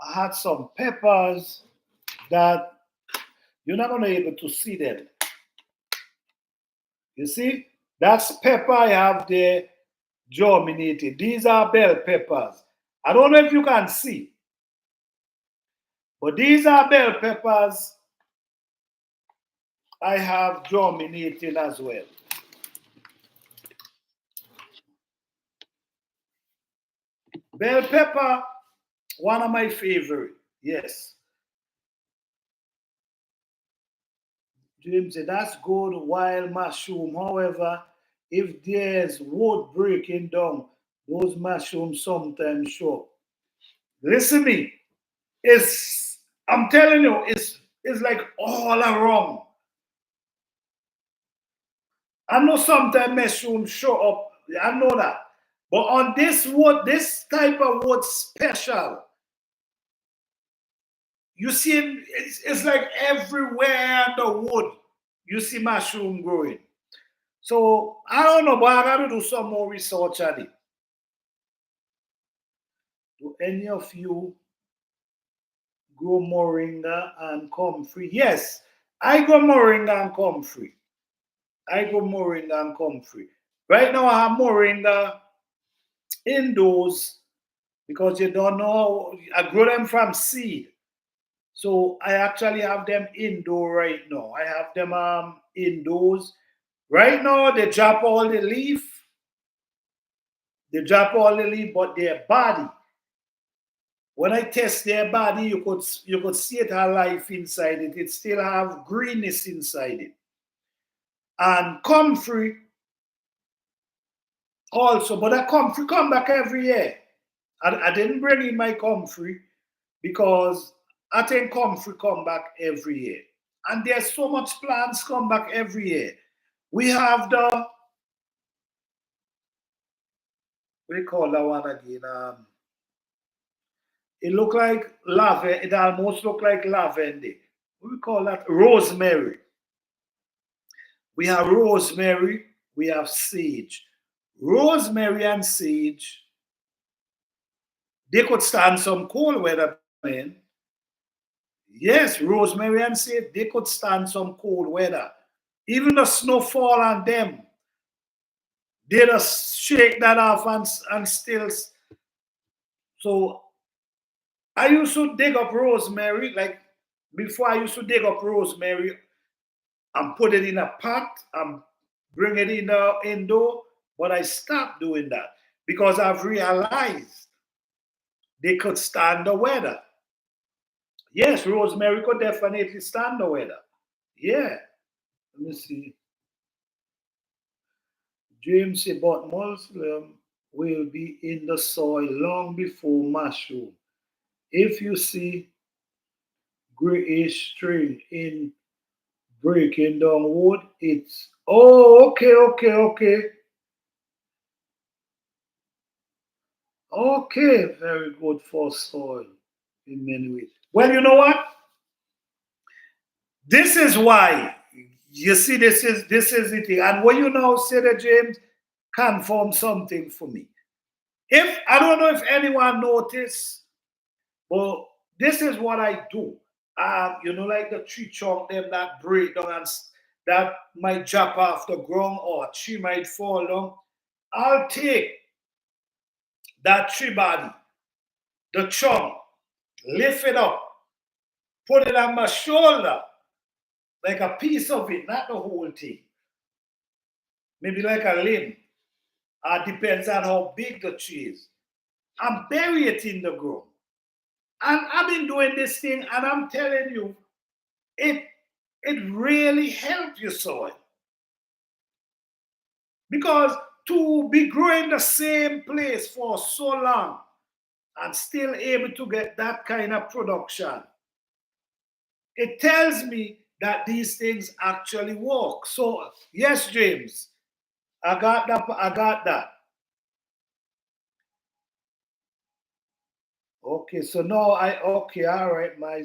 I had some peppers that you're not going to be able to see them. You see? That's pepper I have there germinated. These are bell peppers. I don't know if you can see, but these are bell peppers I have germinated as well. Bell pepper, one of my favorite. Yes. James said, that's good wild mushroom. However, if there's wood breaking down, those mushrooms sometimes show. Listen to me. I'm telling you, it's like all around. I know sometimes mushrooms show up. I know that. But on this wood, this type of wood special, you see it's like everywhere in the wood, you see mushroom growing. So I don't know, but I gotta do some more research on it. Do any of you grow moringa and comfrey? Yes, I grow moringa and comfrey. I grow moringa and comfrey. Right now I have moringa indoors because you don't know. I grow them from seed. So I actually have them indoor right now. I have them indoors. Right now they drop all the leaf. They drop all the leaf, but their body. When I test their body, you could see it have life inside it. It still have greenness inside it. And comfrey also, but that comfrey come back every year. I didn't bring in my comfrey because I think comfrey come back every year. And there's so much plants come back every year. We have the we call that one again. It look like lavender. It almost look like lavender. We call that rosemary. We have rosemary. We have sage. Rosemary and sage, they could stand some cold weather, man. Yes, rosemary and sage, they could stand some cold weather. Even the snowfall on them, they just shake that off and still. So I used to dig up rosemary, like before I used to dig up rosemary and put it in a pot and bring it in the indoor, but I stopped doing that because I've realized they could stand the weather. Yes, rosemary could definitely stand the weather. Yeah. Let me see. James said, but Muslim will be in the soil long before mushroom. If you see grayish string in breaking down wood, it's okay. Okay, very good for soil in many ways. Well, you know what? This is why. You see, this is the thing. And when you now say that, James, confirm something for me. If I don't know if anyone noticed, but this is what I do. Like the tree trunk them that break down and that might drop off the ground or a tree might fall down. I'll take that tree body, the trunk, lift it up, put it on my shoulder, like a piece of it, not the whole thing. Maybe like a limb. Depends on how big the tree is. And bury it in the ground. And I've been doing this thing, and I'm telling you, it it really helps your soil. Because to be growing the same place for so long and still able to get that kind of production, it tells me that these things actually work. So yes, James, I got that. I got that. Okay, so now okay, all right, my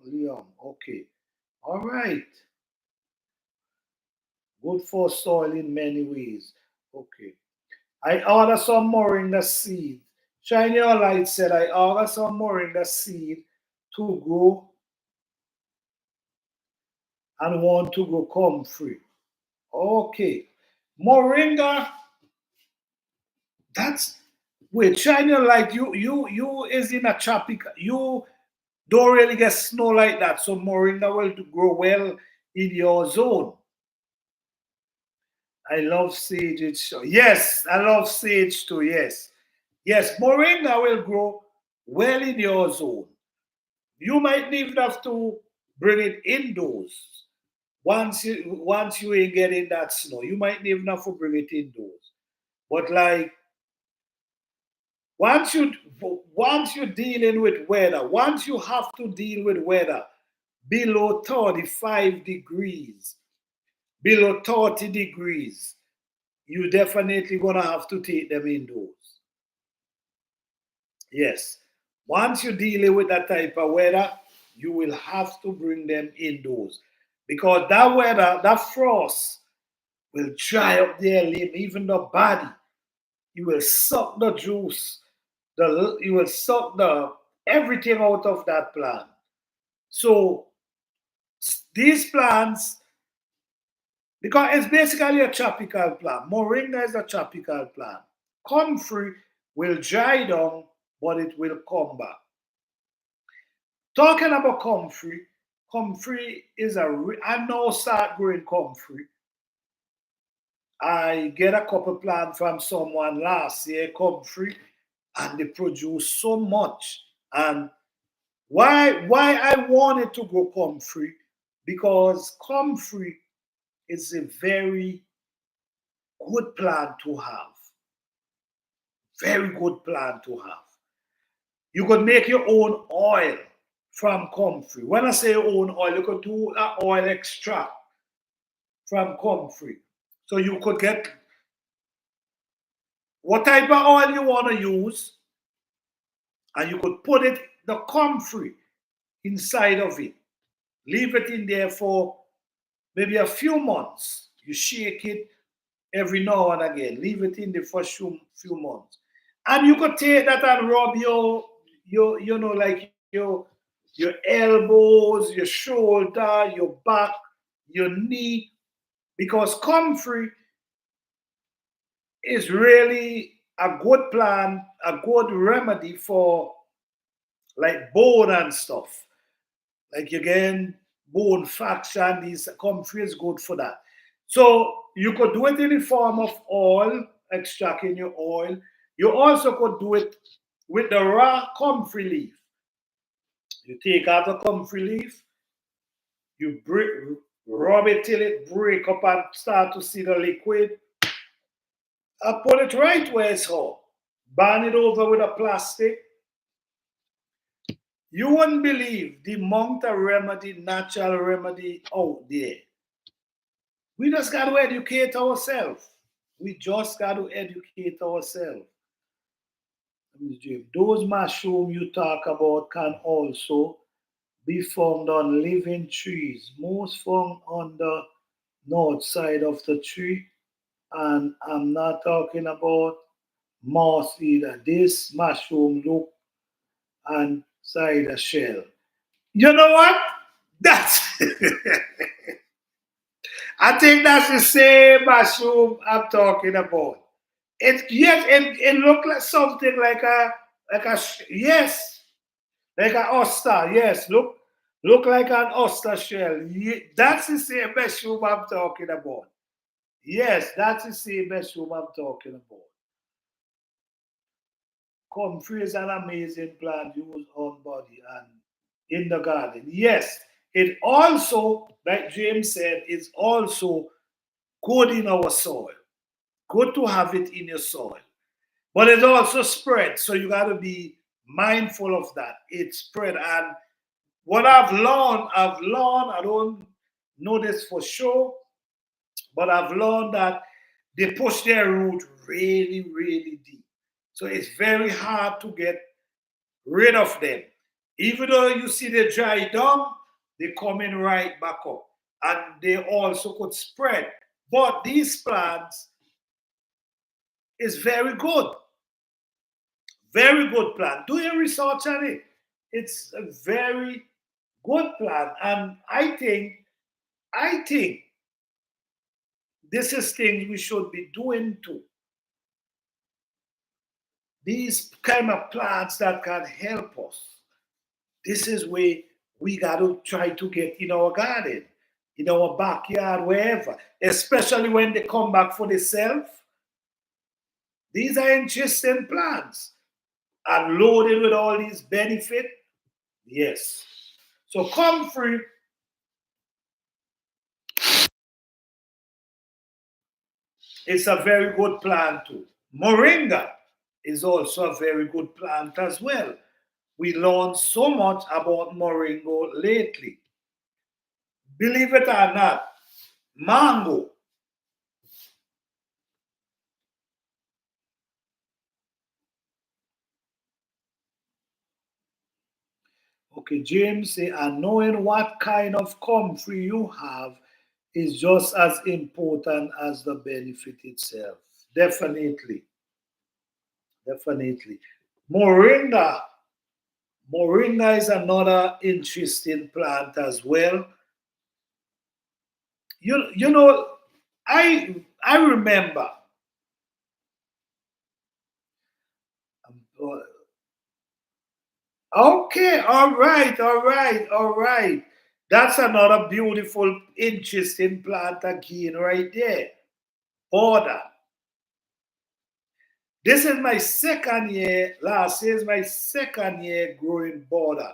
Leon. Okay. All right. Good for soil in many ways. Okay. I order some moringa seed. Shine Your Light said I order some moringa seed to grow and want to go comfrey. Okay. Moringa, that's wait, Shine Your Light, you is in a tropical, you don't really get snow like that. So moringa will grow well in your zone. I love sage. Yes, I love sage too. Yes, yes. Moringa will grow well in your zone. You might even have to bring it indoors. Once you ain't getting that snow, you might even have to bring it indoors. But like once you once you're dealing with weather, once you have to deal with weather below 35 degrees, below 30 degrees, you definitely gonna have to take them indoors. Yes. Once you're dealing with that type of weather, you will have to bring them indoors. Because that weather, that frost will dry up their limb, even the body. You will suck the juice, you will suck the everything out of that plant. So these plants, because it's basically a tropical plant. Moringa is a tropical plant. Comfrey will dry down, but it will come back. Talking about comfrey, comfrey is I now start growing comfrey. I get a couple plant from someone last year, comfrey, and they produce so much. And why I wanted to grow comfrey? Because comfrey is a very good plant to have. Very good plant to have. You could make your own oil from comfrey. When I say own oil, you could do an oil extract from comfrey. So you could get what type of oil you want to use, and you could put it the comfrey inside of it. Leave it in there for maybe a few months. You shake it every now and again. Leave it in there for few months. And you could take that and rub like your elbows, your shoulder, your back, your knee, because comfrey is really a good plan, a good remedy for like bone and stuff. Like again, bone fraction, these comfrey is good for that. So you could do it in the form of oil, extracting your oil. You also could do it with the raw comfrey leaf. You take out the comfrey leaf, you rub it till it break up and start to see the liquid. I put it right where it's hot. Burn it over with a plastic. You wouldn't believe the amount of remedy, natural remedy out there. We just got to educate ourselves. We just got to educate ourselves. Those mushrooms you talk about can also be found on living trees, most found on the north side of the tree. And I'm not talking about moss either. This mushroom look and side a shell. You know what? That's I think that's the same mushroom I'm talking about. It yes, it looked like something yes, like an oyster. Yes, look like an oyster shell. That's the same mushroom I'm talking about. Yes, that's the same mushroom I'm talking about. Comfrey is an amazing plant used on body and in the garden. Yes, it also, like James said, is also good in our soil. Good to have it in your soil. But it also spread, so you got to be mindful of that. It spread, and what I've learned, I don't know this for sure, but I've learned that they push their root really, really deep. So it's very hard to get rid of them. Even though you see they dry down, they come in right back up. And they also could spread. But these plants is very good. Very good plant. Do your research on it. It's a very good plant. And I think this is things we should be doing too. These kind of plants that can help us. This is where we got to try to get in our garden, in our backyard, wherever. Especially when they come back for themselves. These are interesting plants and loaded with all these benefits. Yes. So comfrey is a very good plant too. Moringa is also a very good plant as well. We learned so much about moringa lately. Believe it or not, mango. Okay, James say, and knowing what kind of comfrey you have is just as important as the benefit itself. Definitely, definitely. Moringa, moringa is another interesting plant as well. You know, I remember. Okay, all right. That's another beautiful, interesting plant again right there. Border. This is my second year. Last year is my second year growing border.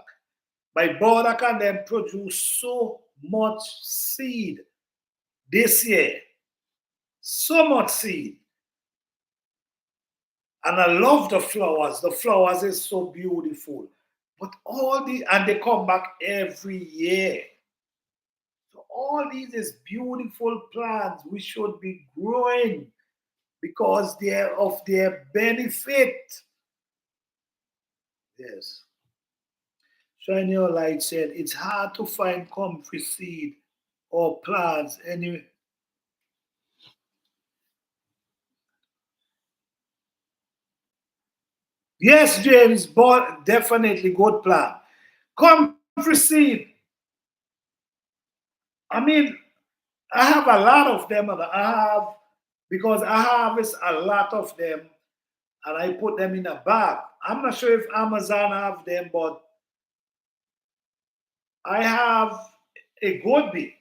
My border can then produce so much seed this year. So much seed. And I love the flowers. The flowers is so beautiful. But and they come back every year. So all these is beautiful plants we should be growing because they're of their benefit. Yes. Shine Your Light said it's hard to find comfrey seed or plants anyway. Yes, James, but definitely good plant. Comfrey seed. I mean, I have a lot of them, and I have because I harvest a lot of them, and I put them in a bag. I'm not sure if Amazon have them, but I have a good bit.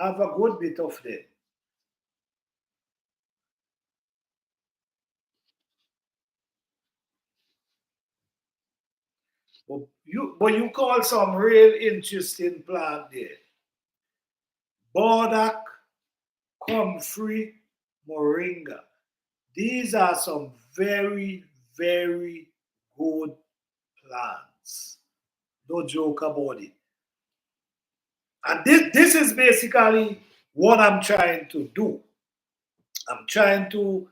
I have a good bit of them. But you call some real interesting plant there. Burdock, comfrey, moringa. These are some very, very good plants. No joke about it. And this is basically what I'm trying to do. I'm trying to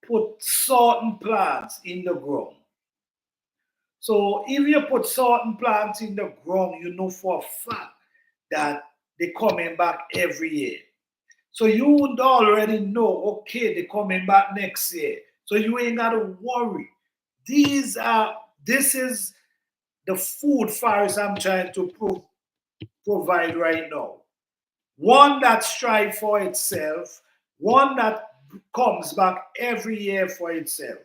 put certain plants in the ground. So if you put certain plants in the ground, you know for a fact that they're coming back every year. So you already know, okay, they're coming back next year. So you ain't gotta worry. This is the food fires I'm trying to provide right now. One that strives for itself, one that comes back every year for itself.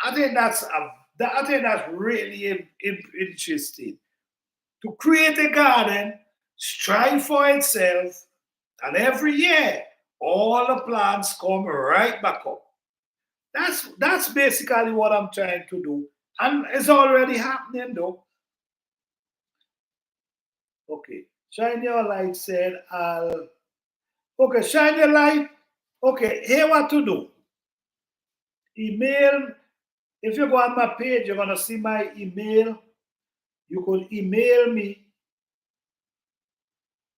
I think I think that's really interesting. To create a garden, strive for itself, and every year all the plants come right back up. That's basically what I'm trying to do, and it's already happening though. Okay, shine your light said I'll. Okay, shine your light. Okay, here what to do. Email. If you go on my page, you're gonna see my email. You could email me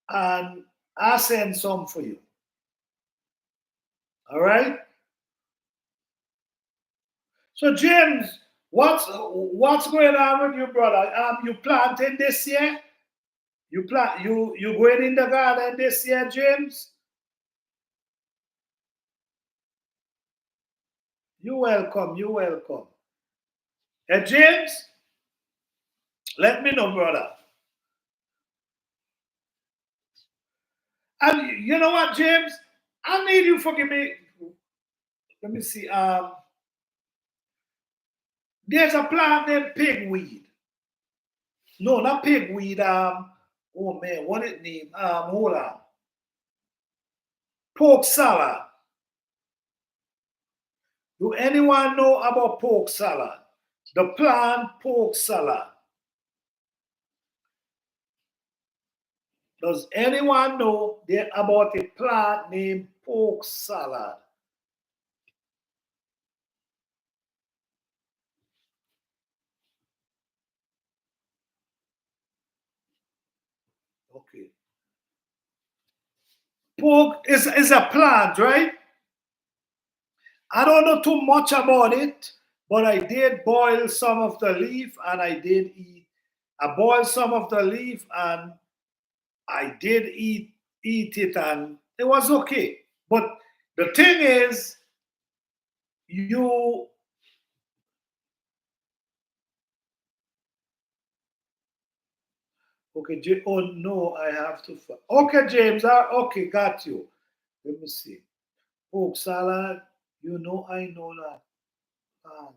and I'll send some for you. All right. So James, what's going on with you, brother? You planting this year? You going in the garden this year, James? You welcome. You welcome. Hey, James, let me know, brother. And you know what, James? I need you forgive me. Let me see. There's a plant named pigweed. No, not pigweed. Oh man, what it name? Hold on. Pork salad. Do anyone know about pork salad? The plant pork salad. Does anyone know about a plant named pork salad? Okay. Pork is a plant, right? I don't know too much about it, but I did boil some of the leaf and I did eat. I boiled some of the leaf and I did eat it and it was okay. But the thing is, you okay? Oh no, I have to. Okay, James. Okay, got you. Let me see. Pork salad. You know, I know that. Ah.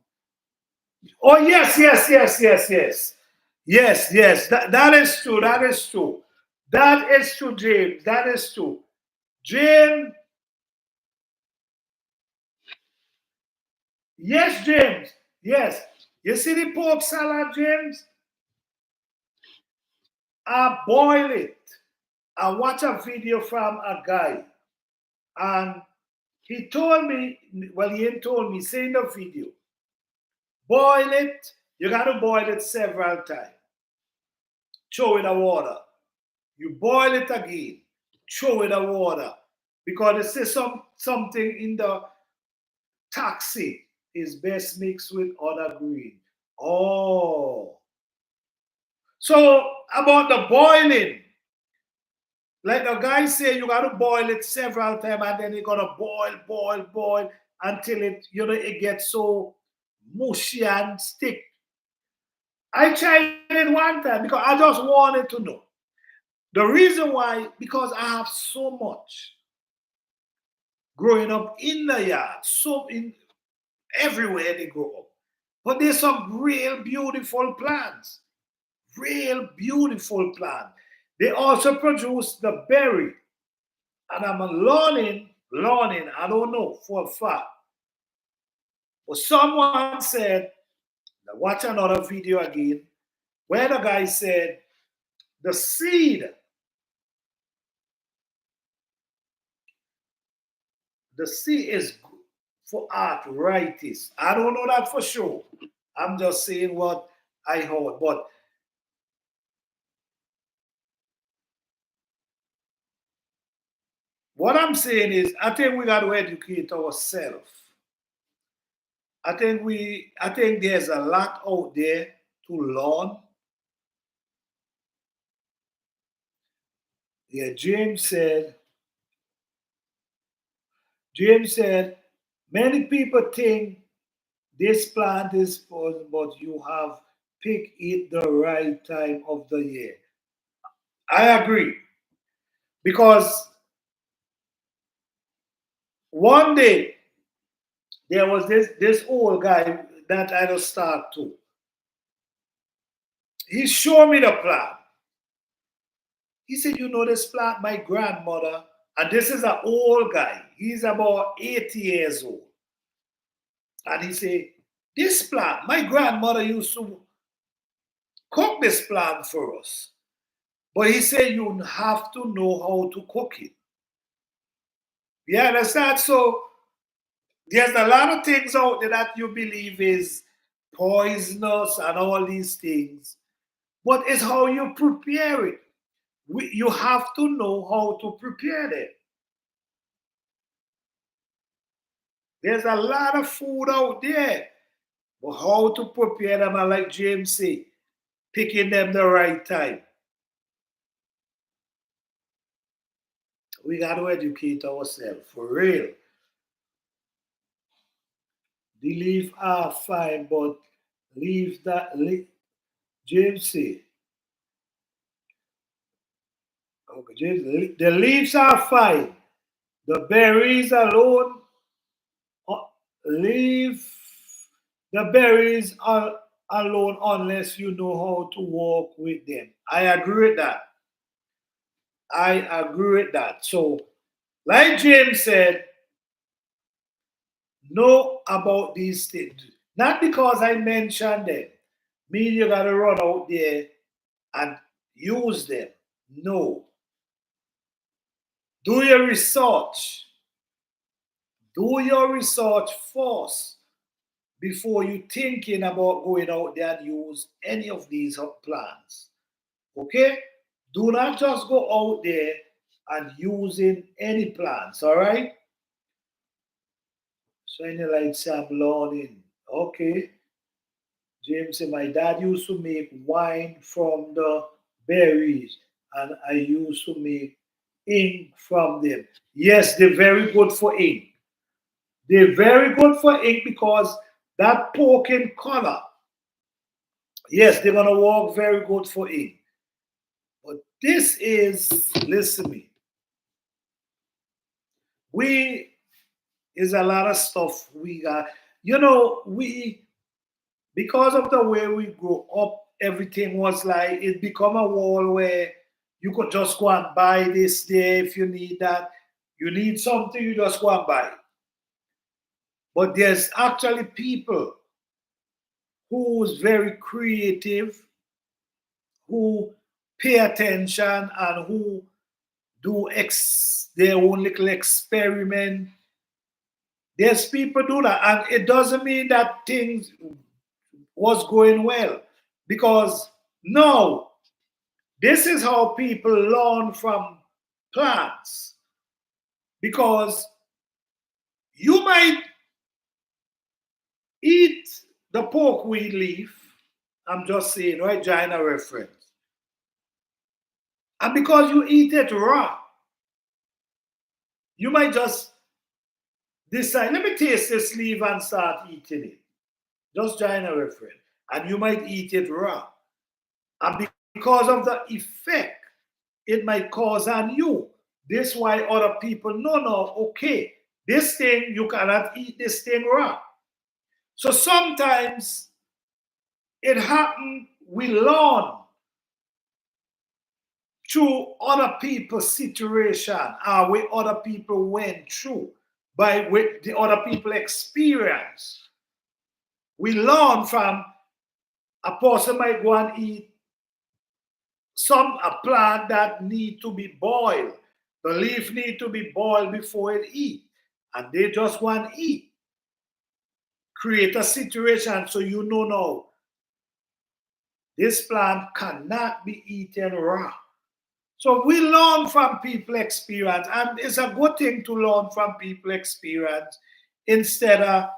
Oh yes, yes, yes, yes, yes, yes, yes. That is true. That is true. That is true, James. That is true. James. Yes, James. Yes. You see the pork salad, James? I boil it. I watch a video from a guy, and he told me, well, he ain't told me, say in the video, boil it. You got to boil it several times. Throw in the water. You boil it again. Throw in the water. Because they say something in the taxi is best mixed with other green. Oh. So about the boiling, like the guy say, you got to boil it several times, and then you got to boil until it gets so mushy and stick. I tried it one time because I just wanted to know. The reason why, because I have so much growing up in the yard, so in everywhere they grow up. But there's some real beautiful plants, real beautiful plants. They also produce the berry, and I'm learning, I don't know for a fact. But someone said, watch another video again, where the guy said the seed is for arthritis. I don't know that for sure. I'm just saying what I heard. But what I'm saying is, I think we got to educate ourselves. I think there's a lot out there to learn. Yeah, James said, many people think this plant is poison, but you have picked it the right time of the year. I agree. Because one day there was this old guy that I just talked to. He showed me the plant. He said, you know this plant, my grandmother, and this is an old guy. He's about 80 years old. And he said, this plant, my grandmother used to cook this plant for us. But he said you have to know how to cook it. You understand? So there's a lot of things out there that you believe is poisonous and all these things. But it's how you prepare it. You have to know how to prepare them. There's a lot of food out there. But how to prepare them, and like James say, picking them the right time. We got to educate ourselves for real. The leaf are fine, but James say, okay, James, the leaves are fine. The berries alone, uh, leave the berries are alone unless you know how to walk with them. I agree with that. I agree with that. So, like James said, know about these things. Not because I mentioned them. Mean you gotta run out there and use them. No. Do your research. Do your research first before you thinking about going out there and use any of these plants. Okay? Do not just go out there and using any plants, all right? Shining like Sam Lawning. Okay. James said, my dad used to make wine from the berries, and I used to make ink from them. Yes, they're very good for ink. They're very good for ink because that pork in color, yes, they're gonna work very good for ink. But this is, listen to me, we is a lot of stuff we got. We because of the way we grew up, everything was like it become a wall where you could just go and buy this there if you need that. You need something, you just go and buy it. But there's actually people who's very creative, who pay attention and who do their own little experiment. There's people do that, and it doesn't mean that things was going well because no, this is how people learn from plants. Because you might eat the porkweed leaf, I'm just saying, right? Gina reference. And because you eat it raw, you might just decide, let me taste this leaf and start eating it. Just Gina reference. And you might eat it raw. And because of the effect it might cause on you. This why other people, no, okay, this thing, you cannot eat this thing raw. So sometimes it happen, we learn through other people's situation or what other people went through, by what the other people experience. We learn from a person might go and eat a plant that need to be boiled. The leaf need to be boiled before it eat. And they just want to eat. Create a situation so you know now this plant cannot be eaten raw. So we learn from people experience, and it's a good thing to learn from people experience instead of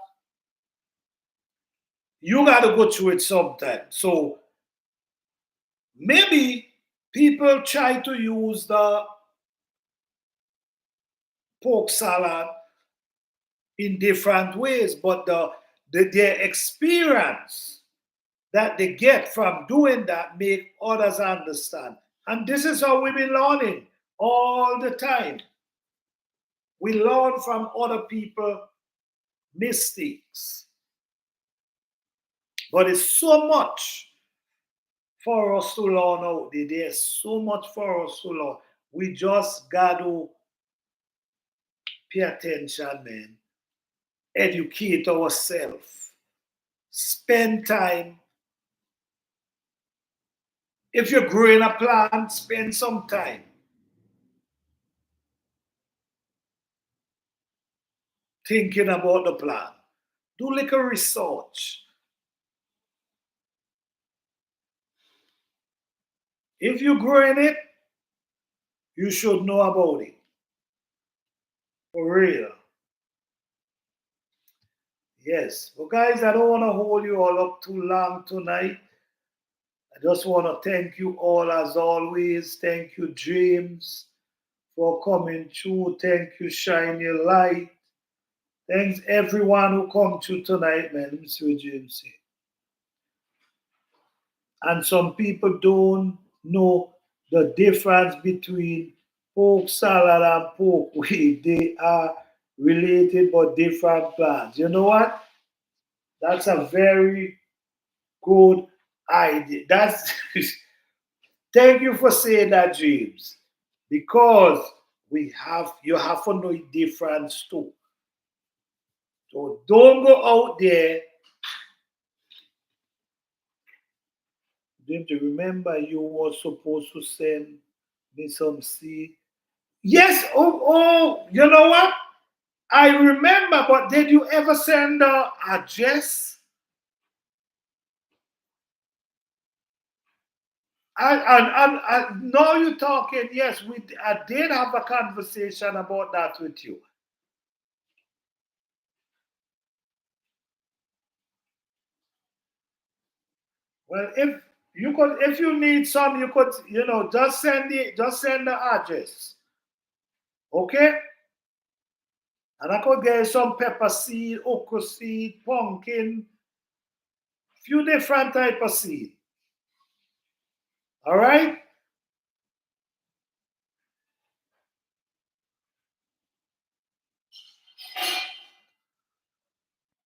you got to go through it sometime. So maybe people try to use the pork salad in different ways, but their experience that they get from doing that make others understand. And this is how we've been learning all the time. We learn from other people mistakes. But it's so much for us to learn out there. There's so much for us to learn. We just got to pay attention, man. Educate ourselves. Spend time. If you're growing a plant, spend some time thinking about the plant. Do little research. If you're growing it, you should know about it. For real. Yes. Well, guys, I don't want to hold you all up too long tonight. I just want to thank you all as always. Thank you, James, for coming through. Thank you, Shine Your Light. Thanks everyone who come through tonight, man. Let me see what James say. And some people don't know the difference between pork salad and pork wheat. They are related but different plants. You know what? That's a very good idea. That's thank you for saying that, James. Because you have to know the difference too. So don't go out there. Don't you remember you were supposed to send me some seed? Yes, you know what? I remember, but did you ever send the address? Now you're talking, yes, I did have a conversation about that with you. Well, if you need some, you could, just send the address. Okay? And I could get some pepper seed, okra seed, pumpkin, few different type of seed. All right?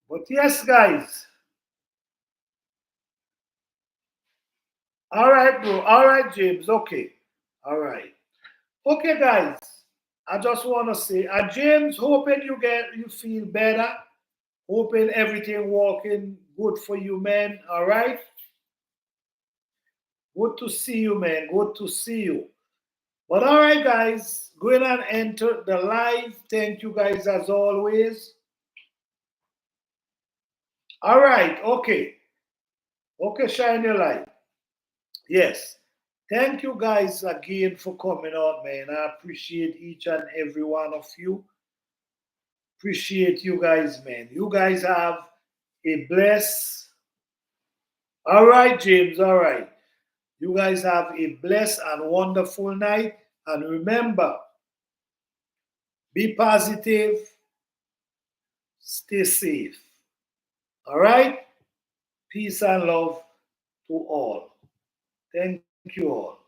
But yes, guys. All right, bro. All right, James. Okay. All right. Okay, guys. I just want to say, James, hoping you feel better. Hoping everything working good for you, man. All right. Good to see you, man. Good to see you. But all right, guys, go ahead and enter the live. Thank you, guys, as always. All right. Okay. Okay, shine your light. Yes. Thank you, guys, again for coming out, man. I appreciate each and every one of you. Appreciate you guys, man. You guys have a blessed. All right, James. All right. You guys have a blessed and wonderful night. And remember, be positive, stay safe. All right? Peace and love to all. Thank you all.